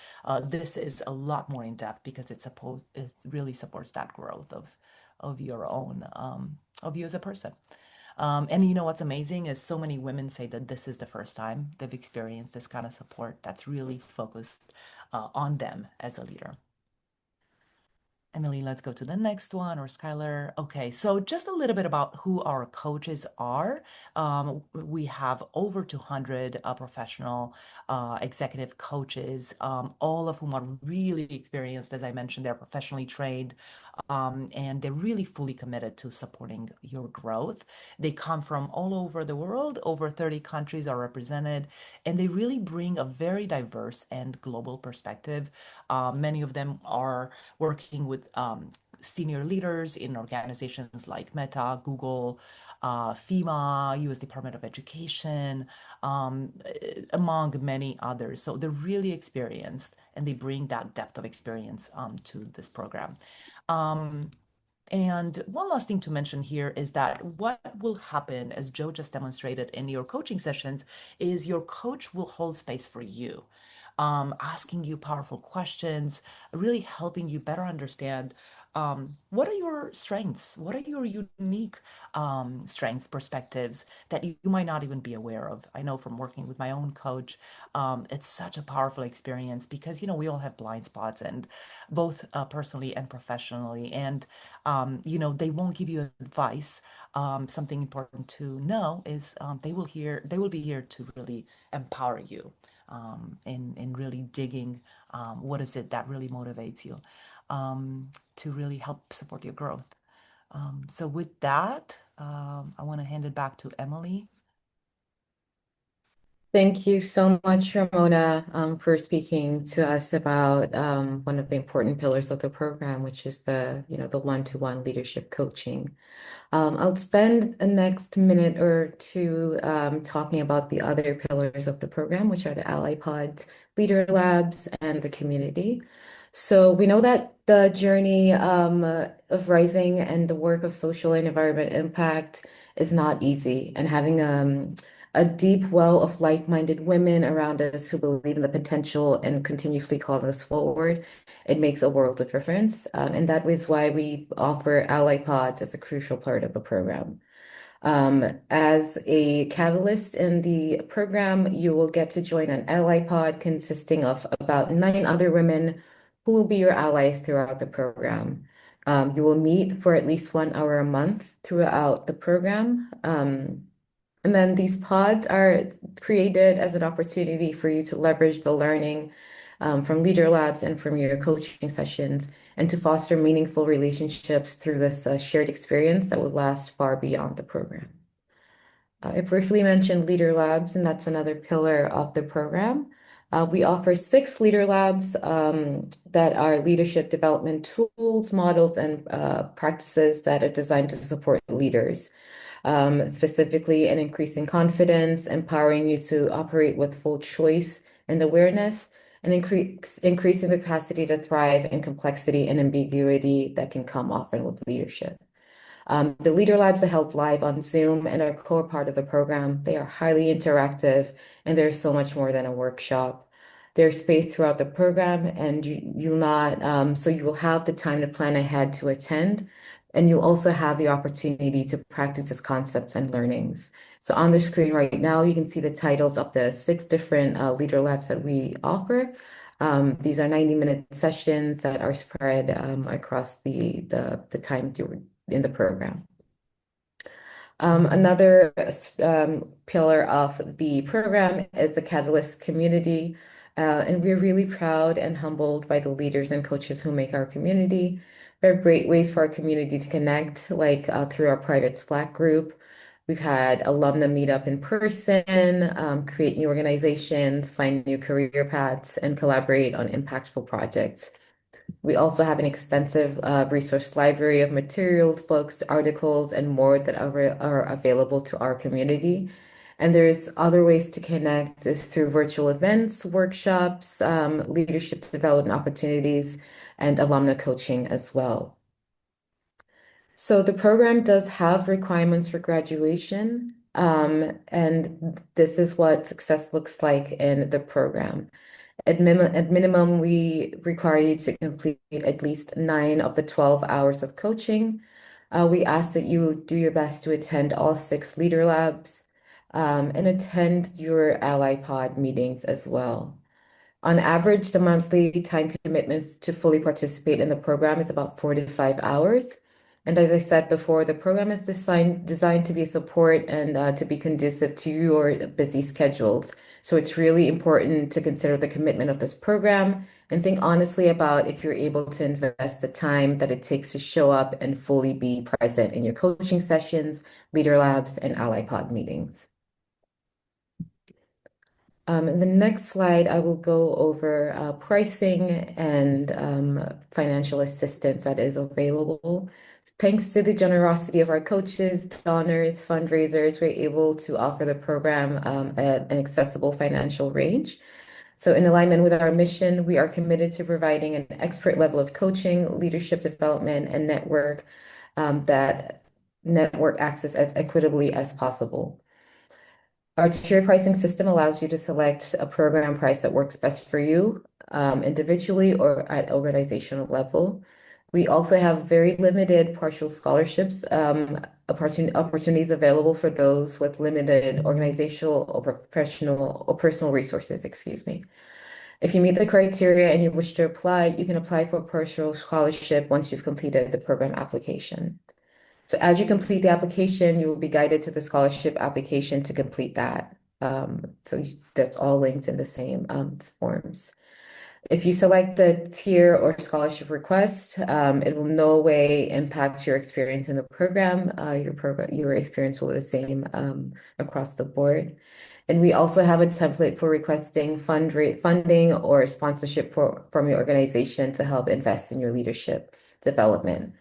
This is a lot more in depth because it really supports that growth of your own of you as a person. And what's amazing is so many women say that this is the first time they've experienced this kind of support that's really focused on them as a leader. Emily, let's go to the next one, or Skylar. Okay, so just a little bit about who our coaches are. We have over 200 professional executive coaches, all of whom are really experienced. As I mentioned, they're professionally trained, and they're really fully committed to supporting your growth. They come from all over the world, over 30 countries are represented, and they really bring a very diverse and global perspective. Many of them are working with senior leaders in organizations like Meta, Google, FEMA, US Department of Education, among many others. So they're really experienced and they bring that depth of experience to this program. Um, And one last thing to mention here is that what will happen, as Joe just demonstrated in your coaching sessions, is your coach will hold space for you, asking you powerful questions, really helping you better understand what are your strengths? What are your unique strengths, perspectives that you might not even be aware of? I know from working with my own coach, it's such a powerful experience because, we all have blind spots and both personally and professionally. And, they won't give you advice. Something important to know is they will be here to really empower you in really digging what is it that really motivates you to really help support your growth. So with that, I want to hand it back to Emily. Thank you so much, Ramona, for speaking to us about one of the important pillars of the program, which is the one-to-one leadership coaching. I'll spend the next minute or two talking about the other pillars of the program, which are the Ally Pods, Leader Labs, and the community. So we know that the journey of rising and the work of social and environment impact is not easy, and having a deep well of like-minded women around us who believe in the potential and continuously call us forward, it makes a world of difference. And that is why we offer Ally Pods as a crucial part of the program. As a catalyst in the program, you will get to join an ally pod consisting of about 9 other women who will be your allies throughout the program. You will meet for at least 1 hour a month throughout the program. And then these pods are created as an opportunity for you to leverage the learning from Leader Labs and from your coaching sessions and to foster meaningful relationships through this shared experience that will last far beyond the program. I briefly mentioned Leader Labs, and that's another pillar of the program. We offer 6 Leader Labs that are leadership development tools, models, and practices that are designed to support leaders, specifically in increasing confidence, empowering you to operate with full choice and awareness, and increasing the capacity to thrive in complexity and ambiguity that can come often with leadership. The Leader Labs are held live on Zoom and are a core part of the program. They are highly interactive and they're so much more than a workshop. There's space throughout the program, and you'll not, so you will have the time to plan ahead to attend, and you'll also have the opportunity to practice these concepts and learnings. So on the screen right now, you can see the titles of the 6 different Leader Labs that we offer. These are 90-minute sessions that are spread across the time in the program. Another pillar of the program is the Catalyst community. And we're really proud and humbled by the leaders and coaches who make our community. There are great ways for our community to connect, like through our private Slack group. We've had alumni meet up in person, create new organizations, find new career paths, and collaborate on impactful projects. We also have an extensive resource library of materials, books, articles, and more that are available to our community. And there's other ways to connect is through virtual events, workshops, leadership development opportunities, and alumni coaching as well. So the program does have requirements for graduation, and this is what success looks like in the program. At minimum, we require you to complete at least 9 of the 12 hours of coaching. We ask that you do your best to attend all 6 Leader Labs and attend your Ally Pod meetings as well. On average, the monthly time commitment to fully participate in the program is about 4 to 5 hours. And as I said before, the program is designed to be a support and to be conducive to your busy schedules. So it's really important to consider the commitment of this program and think honestly about if you're able to invest the time that it takes to show up and fully be present in your coaching sessions, Leader Labs, and Ally Pod meetings. In the next slide, I will go over pricing and financial assistance that is available. Thanks to the generosity of our coaches, donors, fundraisers, we're able to offer the program at an accessible financial range. So in alignment with our mission, we are committed to providing an expert level of coaching, leadership development, and network that network access as equitably as possible. Our tier pricing system allows you to select a program price that works best for you, individually or at organizational level. We also have very limited partial scholarships, opportunities available for those with limited organizational or professional or personal resources, excuse me. If you meet the criteria and you wish to apply, you can apply for a partial scholarship once you've completed the program application. So as you complete the application, you will be guided to the scholarship application to complete that. That's all linked in the same forms. If you select the tier or scholarship request, it will no way impact your experience in the program. Your experience will be the same across the board. And we also have a template for requesting funding or sponsorship from your organization to help invest in your leadership development.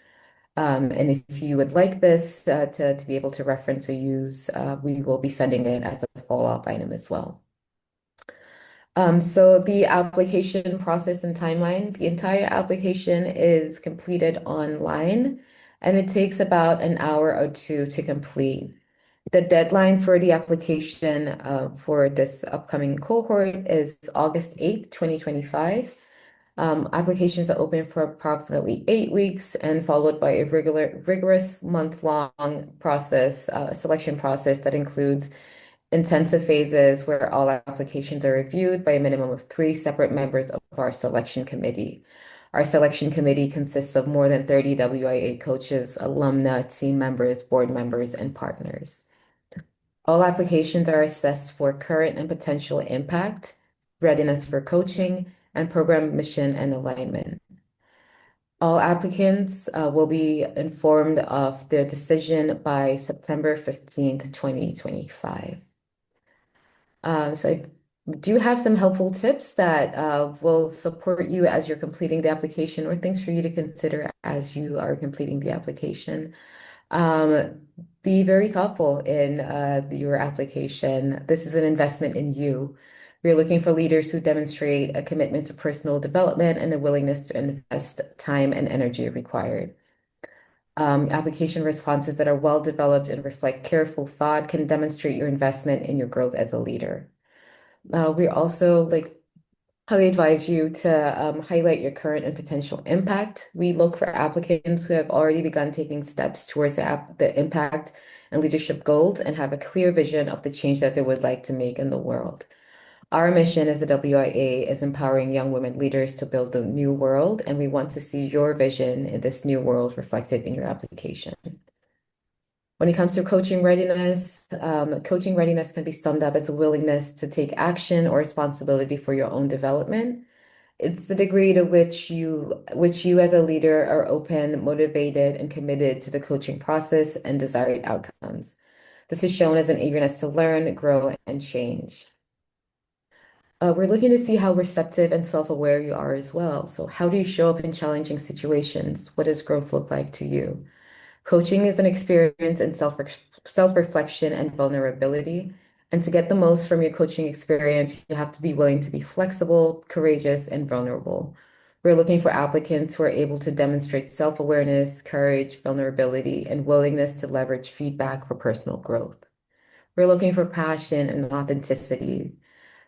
And if you would like this to be able to reference or use, we will be sending it as a follow-up item as well. So the application process and timeline, the entire application is completed online, and it takes about an hour or two to complete. The deadline for the application for this upcoming cohort is August 8th, 2025. Applications are open for approximately 8 weeks and followed by a rigorous month-long process, selection process that includes intensive phases where all applications are reviewed by a minimum of 3 separate members of our selection committee. Our selection committee consists of more than 30 WIA coaches, alumna, team members, board members, and partners. All applications are assessed for current and potential impact, readiness for coaching, and program mission and alignment. All applicants will be informed of their decision by September 15th, 2025. So I do have some helpful tips that will support you as you're completing the application or things for you to consider as you are completing the application. Be very thoughtful in your application. This is an investment in you. We're looking for leaders who demonstrate a commitment to personal development and a willingness to invest time and energy required. Application responses that are well developed and reflect careful thought can demonstrate your investment in your growth as a leader. We also highly advise you to highlight your current and potential impact. We look for applicants who have already begun taking steps towards the impact and leadership goals and have a clear vision of the change that they would like to make in the world. Our mission as the WIA is empowering young women leaders to build the new world, and we want to see your vision in this new world reflected in your application. When it comes to coaching readiness can be summed up as a willingness to take action or responsibility for your own development. It's the degree to which you as a leader are open, motivated, and committed to the coaching process and desired outcomes. This is shown as an eagerness to learn, grow, and change. We're looking to see how receptive and self-aware you are as well. So how do you show up in challenging situations? What does growth look like to you? Coaching is an experience in self-reflection and vulnerability. And to get the most from your coaching experience, you have to be willing to be flexible, courageous, and vulnerable. We're looking for applicants who are able to demonstrate self-awareness, courage, vulnerability, and willingness to leverage feedback for personal growth. We're looking for passion and authenticity.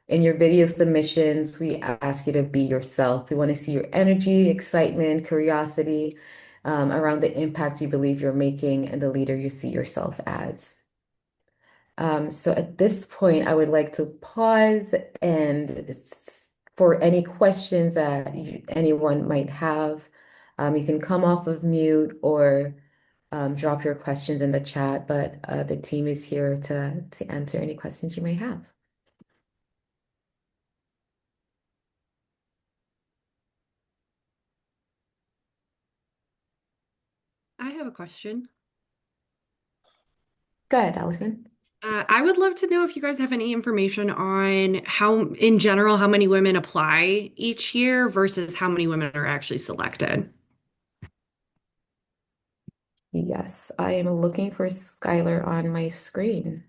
In your video submissions, we ask you to be yourself. We want to see your energy, excitement, curiosity around the impact you believe you're making and the leader you see yourself as. So at this point, I would like to pause and for any questions that anyone might have, you can come off of mute or drop your questions in the chat, but the team is here to answer any questions you may have. I have a question. Go ahead, Allison. I would love to know if you guys have any information on how, in general, how many women apply each year versus how many women are actually selected. Yes, I am looking for Skylar on my screen.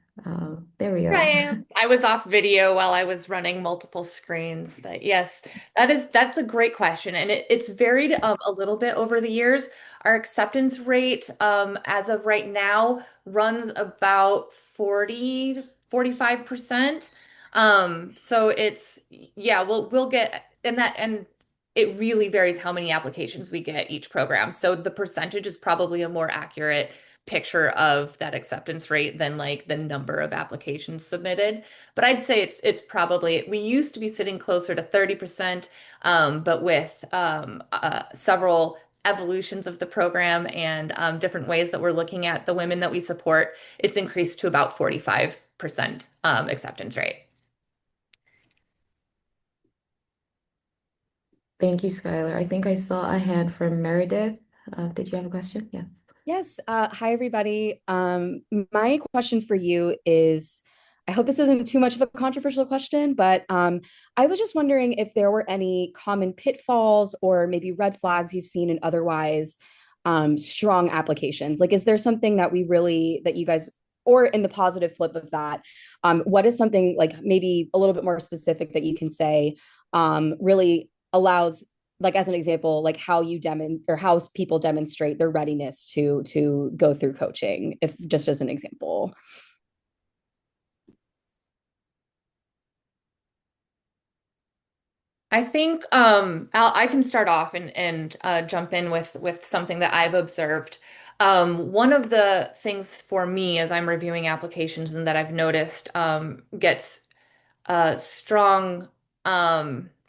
There we Here I go. am. I was off video while I was running multiple screens, but yes, that's a great question, and it's varied a little bit over the years. Our acceptance rate, as of right now, runs about 45%. So it's yeah, we'll get and it really varies how many applications we get each program. So the percentage is probably a more accurate picture of that acceptance rate than like the number of applications submitted. But I'd say it's probably we used to be sitting closer to 30%, but with several evolutions of the program and different ways that we're looking at the women that we support, it's increased to about 45% acceptance rate. Thank you, Skylar. I think I saw a hand from Meredith. Did you have a question? Yeah. Yes. Hi, everybody. My question for you is, I hope this isn't too much of a controversial question, but I was just wondering if there were any common pitfalls or maybe red flags you've seen in otherwise strong applications. Like, is there something that that you guys, or in the positive flip of that, what is something like maybe a little bit more specific that you can say really allows, like as an example, like how you or how people demonstrate their readiness to go through coaching, if just as an example. I think I can start off and jump in with something that I've observed. One of the things for me as I'm reviewing applications and that I've noticed gets strong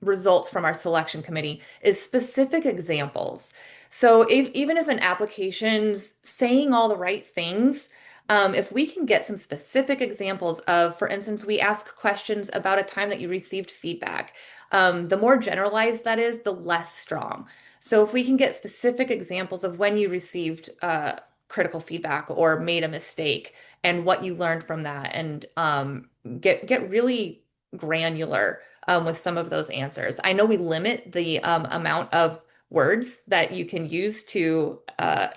results from our selection committee is specific examples. So even if an application's saying all the right things, if we can get some specific examples of, for instance, we ask questions about a time that you received feedback, the more generalized that is, the less strong. So if we can get specific examples of when you received critical feedback or made a mistake and what you learned from that, and get really granular with some of those answers. I know we limit the amount of words that you can use to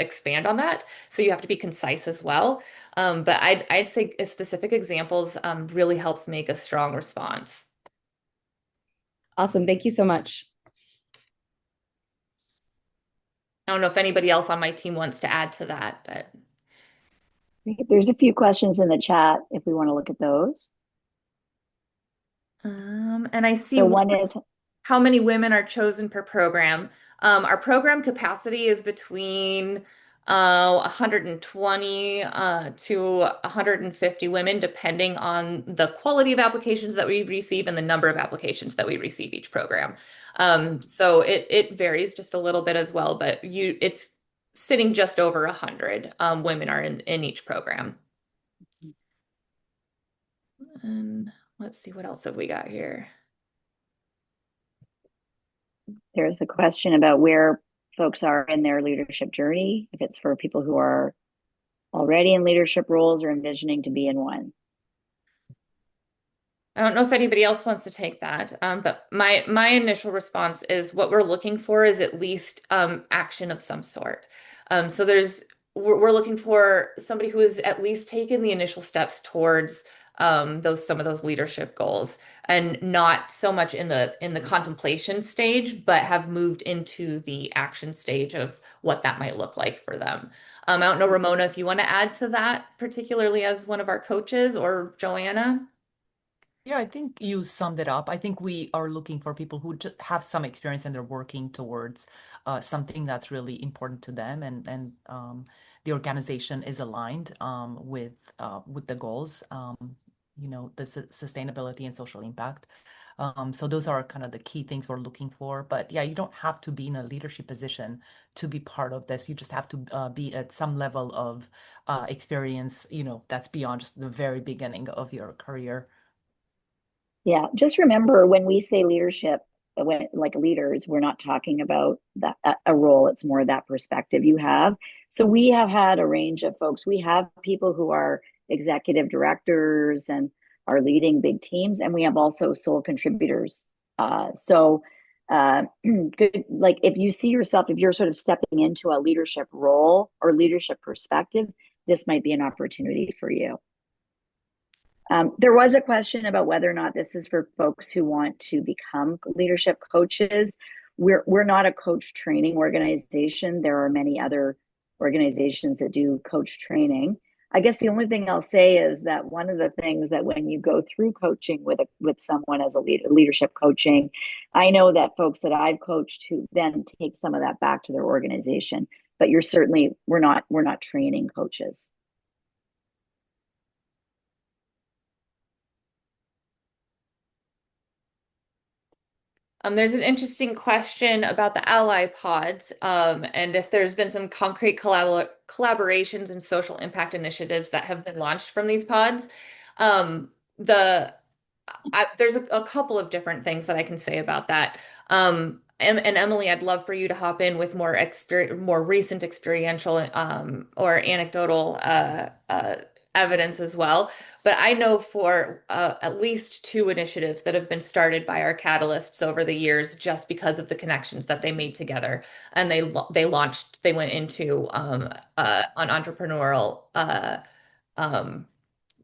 expand on that, so you have to be concise as well. But I'd say specific examples really helps make a strong response. Awesome. Thank you so much. I don't know if anybody else on my team wants to add to that, but There's a few questions in the chat if we want to look at those. and I see So one is, how many women are chosen per program. Our program capacity is between 120 to 150 women, depending on the quality of applications that we receive and the number of applications that we receive each program. So it varies just a little bit as well, but it's sitting just over 100 women are in each program. And let's see, what else have we got here? there's a question about where folks are in their leadership journey, if it's for people who are already in leadership roles or envisioning to be in one. I don't know if anybody else wants to take that, but my initial response is what we're looking for is at least action of some sort. So we're looking for somebody who has at least taken the initial steps towards some of those leadership goals, and not so much in the contemplation stage, but have moved into the action stage of what that might look like for them. I don't know, Ramona, if you want to add to that, particularly as one of our coaches, or Joanna. Yeah, I think you summed it up. I think we are looking for people who just have some experience and they're working towards something that's really important to them, and the organization is aligned with the goals, the sustainability and social impact. So those are kind of the key things we're looking for. But yeah, you don't have to be in a leadership position to be part of this. You just have to be at some level of experience, that's beyond just the very beginning of your career. Yeah, just remember when we say leadership, when like leaders, we're not talking about that a role. It's more that perspective you have. So we have had a range of folks. We have people who are executive directors and are leading big teams, and we have also sole contributors. Good. Like if you see yourself, if you're sort of stepping into a leadership role or leadership perspective, this might be an opportunity for you. There was a question about whether or not this is for folks who want to become leadership coaches. We're not a coach training organization. There are many other organizations that do coach training. I guess the only thing I'll say is that one of the things that when you go through coaching with someone as a leadership coaching, I know that folks that I've coached who then take some of that back to their organization. But we're not training coaches. There's an interesting question about the ally pods, and if there's been some concrete collaborations and social impact initiatives that have been launched from these pods. Um, there's a couple of different things that I can say about that. And Emily, I'd love for you to hop in with more recent experiential or anecdotal evidence as well. But I know for at least two initiatives that have been started by our catalysts over the years, just because of the connections that they made together, and they went into an entrepreneurial um,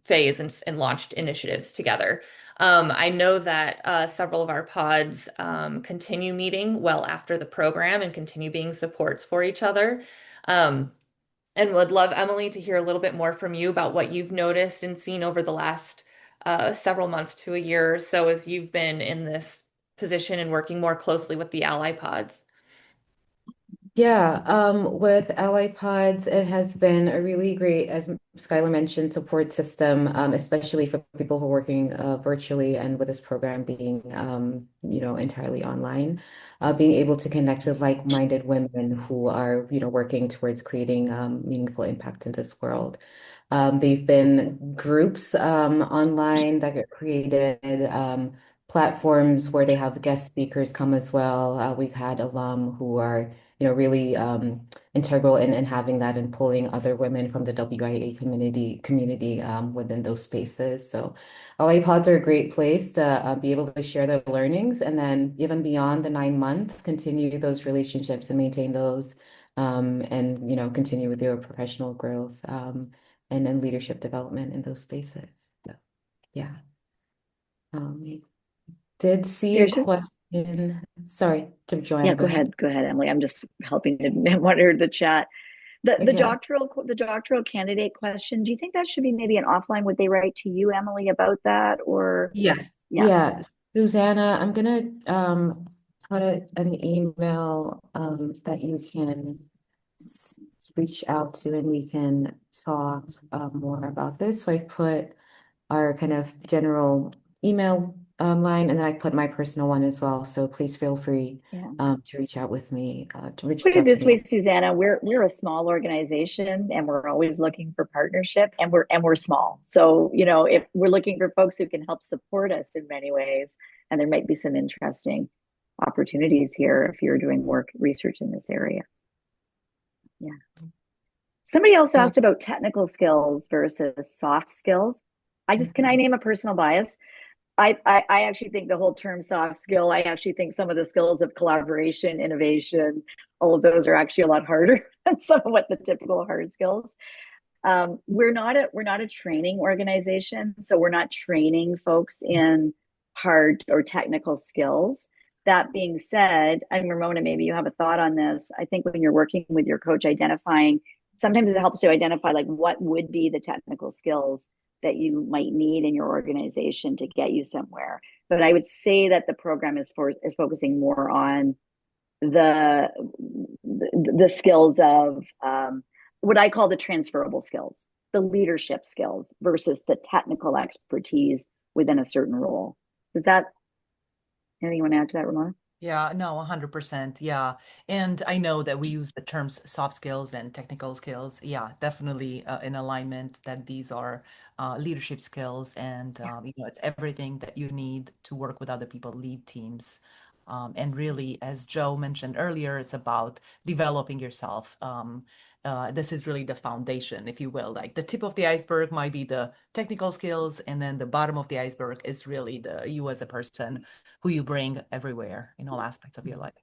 phase and launched initiatives together. I know that several of our pods continue meeting well after the program and continue being supports for each other. Um, and would love, Emily, to hear a little bit more from you about what you've noticed and seen over the last several months to a year or so as you've been in this position and working more closely with the ally pods. Yeah, with Ally Pods, it has been a really great, as Skylar mentioned, support system, especially for people who are working virtually and with this program being, entirely online, being able to connect with like-minded women who are, working towards creating meaningful impact in this world. They've been groups online that get created, platforms where they have guest speakers come as well. We've had alum who are really integral in having that and pulling other women from the WIA community within those spaces. So LA pods are a great place to be able to share their learnings and then even beyond the 9 months, continue those relationships and maintain those and continue with your professional growth and then leadership development in those spaces. So, yeah. Um, did see a There's just question. Sorry, to Yeah, Joanna, go go ahead. ahead. Go ahead, Emily. I'm just helping to monitor the chat. The Yeah. doctoral candidate question, do you think that should be maybe an offline? Would they write to you, Emily, about that? Or Yes. yeah, Yeah. Susanna, I'm gonna put an email that you can reach out to and we can talk more about this. So I put our kind of general email line and then I put my personal one as well. So please feel free yeah. to reach out with me, to reach Put it out to this me. way, Susanna, we're a small organization and we're always looking for partnership and we're small. So, if we're looking for folks who can help support us in many ways, and there might be some interesting opportunities here if you're doing research in this area. Yeah. Somebody else Um, asked about technical skills versus soft skills. Can I name a personal bias? I actually think the whole term soft skill, I actually think some of the skills of collaboration, innovation, all of those are actually a lot harder than some of what the typical hard skills. We're not a training organization, so we're not training folks in hard or technical skills. That being said, and Ramona, maybe you have a thought on this. I think when you're working with your coach, identifying sometimes it helps to identify like what would be the technical skills that you might need in your organization to get you somewhere. But I would say that the program is focusing more on the the skills of what I call the transferable skills, the leadership skills versus the technical expertise within a certain role. Is that anything you want to add to that, Ramona? Yeah, no, 100%. Yeah. And I know that we use the terms soft skills and technical skills. Yeah, definitely in alignment that these are leadership skills and it's everything that you need to work with other people, lead teams. And really, as Joe mentioned earlier, it's about developing yourself. This is really the foundation, if you will. Like the tip of the iceberg might be the technical skills, and then the bottom of the iceberg is really you as a person who you bring everywhere in all aspects of your life.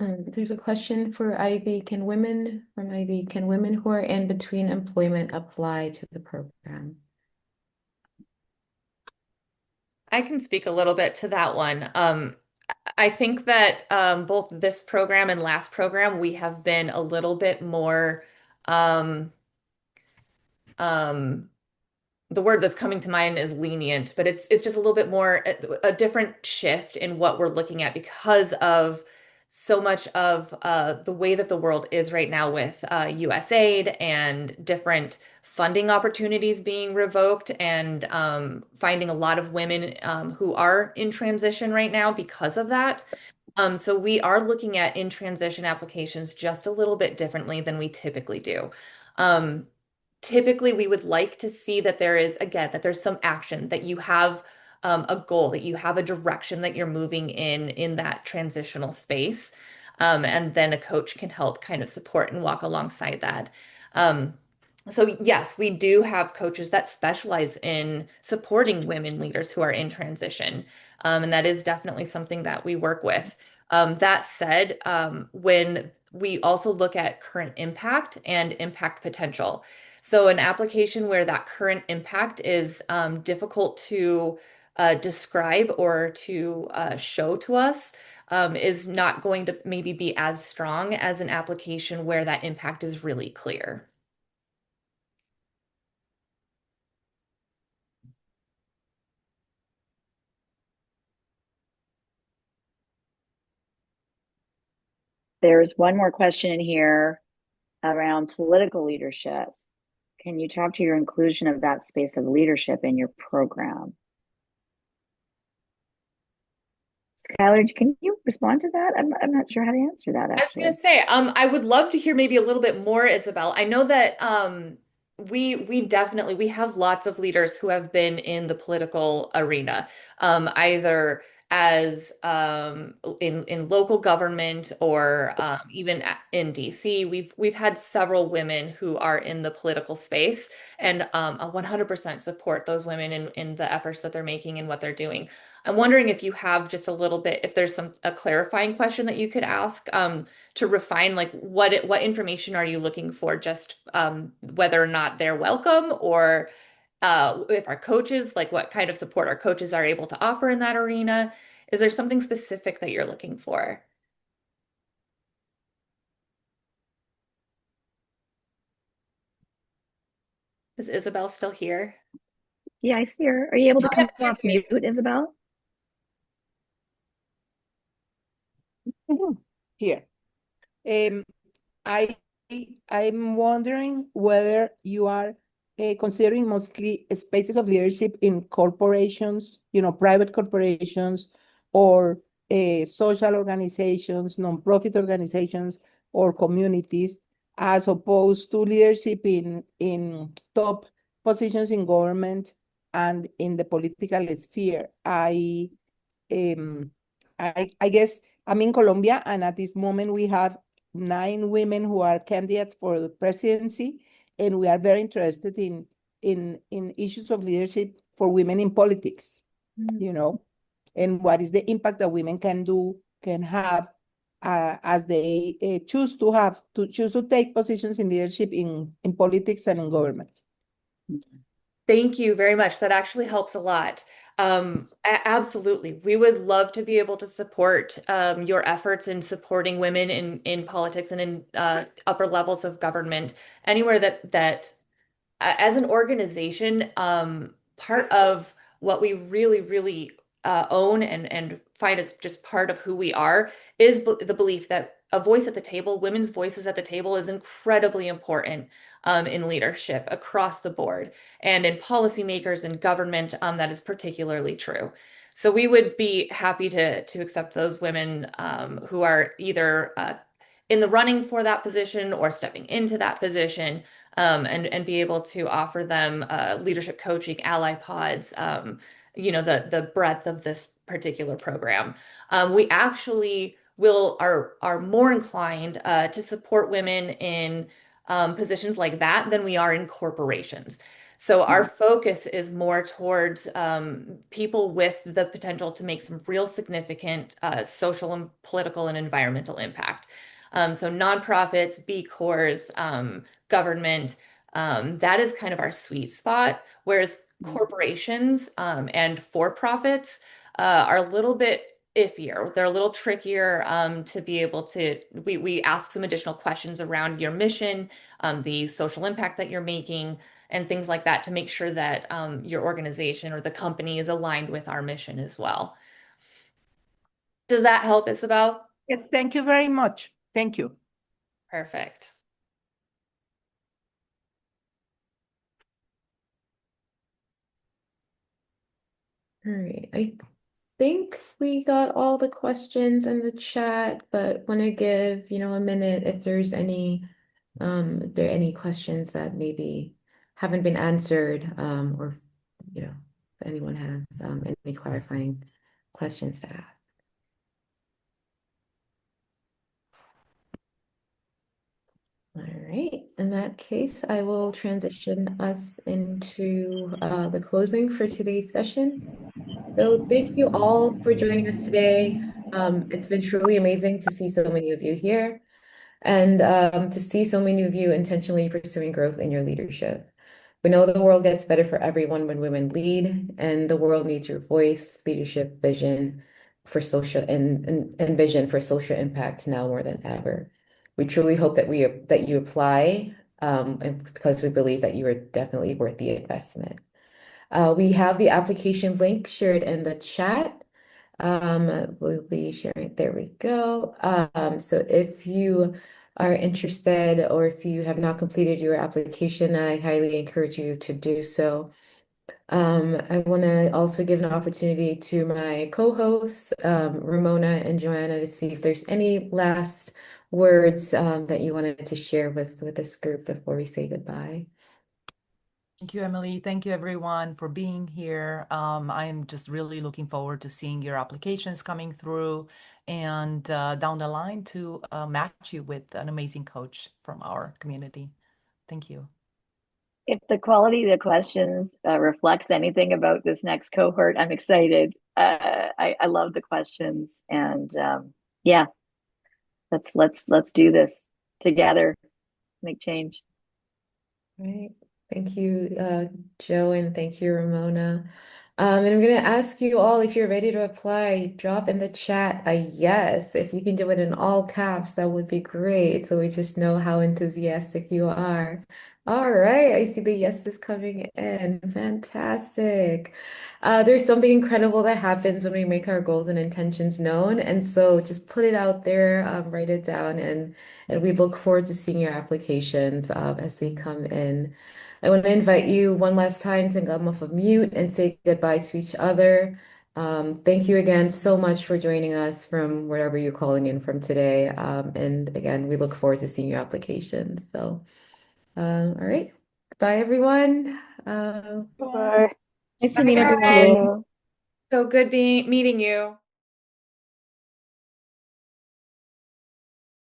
There's a question for Ivy. From Ivy, can women who are in between employment apply to the program? I can speak a little bit to that one. I think that both this program and last program, we have been a little bit more um, um, the word that's coming to mind is lenient, but it's just a little bit more a different shift in what we're looking at because of so much of the way that the world is right now with US aid and different funding opportunities being revoked and finding a lot of women who are in transition right now because of that. So we are looking at in transition applications just a little bit differently than we typically do. Um, Typically we would like to see that there is, again, that there's some action, that you have a goal, that you have a direction that you're moving in that transitional space. And then a coach can help kind of support and walk alongside that. Um, so yes, we do have coaches that specialize in supporting women leaders who are in transition. And that is definitely something that we work with. That said, when we also look at current impact and impact potential. So an application where that current impact is difficult to describe or to show to us is not going to maybe be as strong as an application where that impact is really clear. There's one more question in here around political leadership. Can you talk to your inclusion of that space of leadership in your program? Skylar, can you respond to that? I'm not sure how to answer that I was gonna actually. say, I would love to hear maybe a little bit more, Isabel. I know that we definitely we have lots of leaders who have been in the political arena, either as in local government or even in DC. We've had several women who are in the political space, and I 100% support those women in the efforts that they're making and what they're doing. I'm wondering if you have just a little bit, if there's a clarifying question that you could ask to refine, like what information are you looking for, just whether or not they're welcome or if our coaches, like what kind of support our coaches are able to offer in that arena. Is there something specific that you're looking for? Is Isabel still here? Yeah, I see her. Are you able to Okay, come off mute, Isabel? Mhm. Here. Um, I I'm wondering whether you are considering mostly spaces of leadership in corporations, private corporations, or social organizations, nonprofit organizations, or communities, as opposed to leadership in top positions in government and in the political sphere. Um, I guess I'm in Colombia, and at this moment we have 9 women who are candidates for the presidency, and we are very interested in issues of leadership for women in politics, you know, and what is the impact that women can have as they choose to take positions in leadership in politics and in government. Thank you very much. That actually helps a lot. Absolutely. We would love to be able to support your efforts in supporting women in politics and in upper levels of government, anywhere that as an organization, part of what we really, really own and find as just part of who we are is the belief that a voice at the table, women's voices at the table, is incredibly important in leadership across the board. And in policymakers and government, that is particularly true. So we would be happy to accept those women who are either in the running for that position or stepping into that position and be able to offer them leadership coaching, ally pods, the breadth of this particular program. We actually are more inclined to support women in positions like that than we are in corporations. So our focus is more towards people with the potential to make some real significant social and political and environmental impact. So nonprofits, B Corps, government, that is kind of our sweet spot. Whereas corporations and for-profits are a little bit iffier. They're a little trickier to be able to. We ask some additional questions around your mission, the social impact that you're making, and things like that to make sure that your organization or the company is aligned with our mission as well. Does that help, Isabel? Yes, thank you very much. Thank you. Perfect. All right. I think we got all the questions in the chat, but want to give, a minute if there's if there are any questions that maybe haven't been answered, or, if anyone has any clarifying questions to ask. All right. In that case, I will transition us into the closing for today's session. So thank you all for joining us today. It's been truly amazing to see so many of you here and to see so many of you intentionally pursuing growth in your leadership. We know the world gets better for everyone when women lead, and the world needs your voice, leadership, vision for social and vision for social impact now more than ever. We truly hope that you apply, and because we believe that you are definitely worth the investment. We have the application link shared in the chat. We'll be sharing. There we go. So if you are interested or if you have not completed your application, I highly encourage you to do so. I want to also give an opportunity to my co-hosts, Ramona and Joanna, to see if there's any last words that you wanted to share with this group before we say goodbye. Thank you, Emily. Thank you, everyone, for being here. I'm just really looking forward to seeing your applications coming through and down the line to match you with an amazing coach from our community. Thank you. If the quality of the questions reflects anything about this next cohort, I'm excited. I love the questions, and yeah, let's do this together, make change. Right. Thank you, Joe, and thank you, Ramona. And I'm going to ask you all if you're ready to apply, drop in the chat a yes. If you can do it in all caps, that would be great. So we just know how enthusiastic you are. All right, I see the yeses coming in. Fantastic. There's something incredible that happens when we make our goals and intentions known. And so just put it out there, write it down, and we look forward to seeing your applications as they come in. I want to invite you one last time to come off of mute and say goodbye to each other. Thank you again so much for joining us from wherever you're calling in from today. And again, we look forward to seeing your applications. So, all right. Bye, everyone. Bye. Nice to Bye, meet guys. everyone. You. So good meeting you.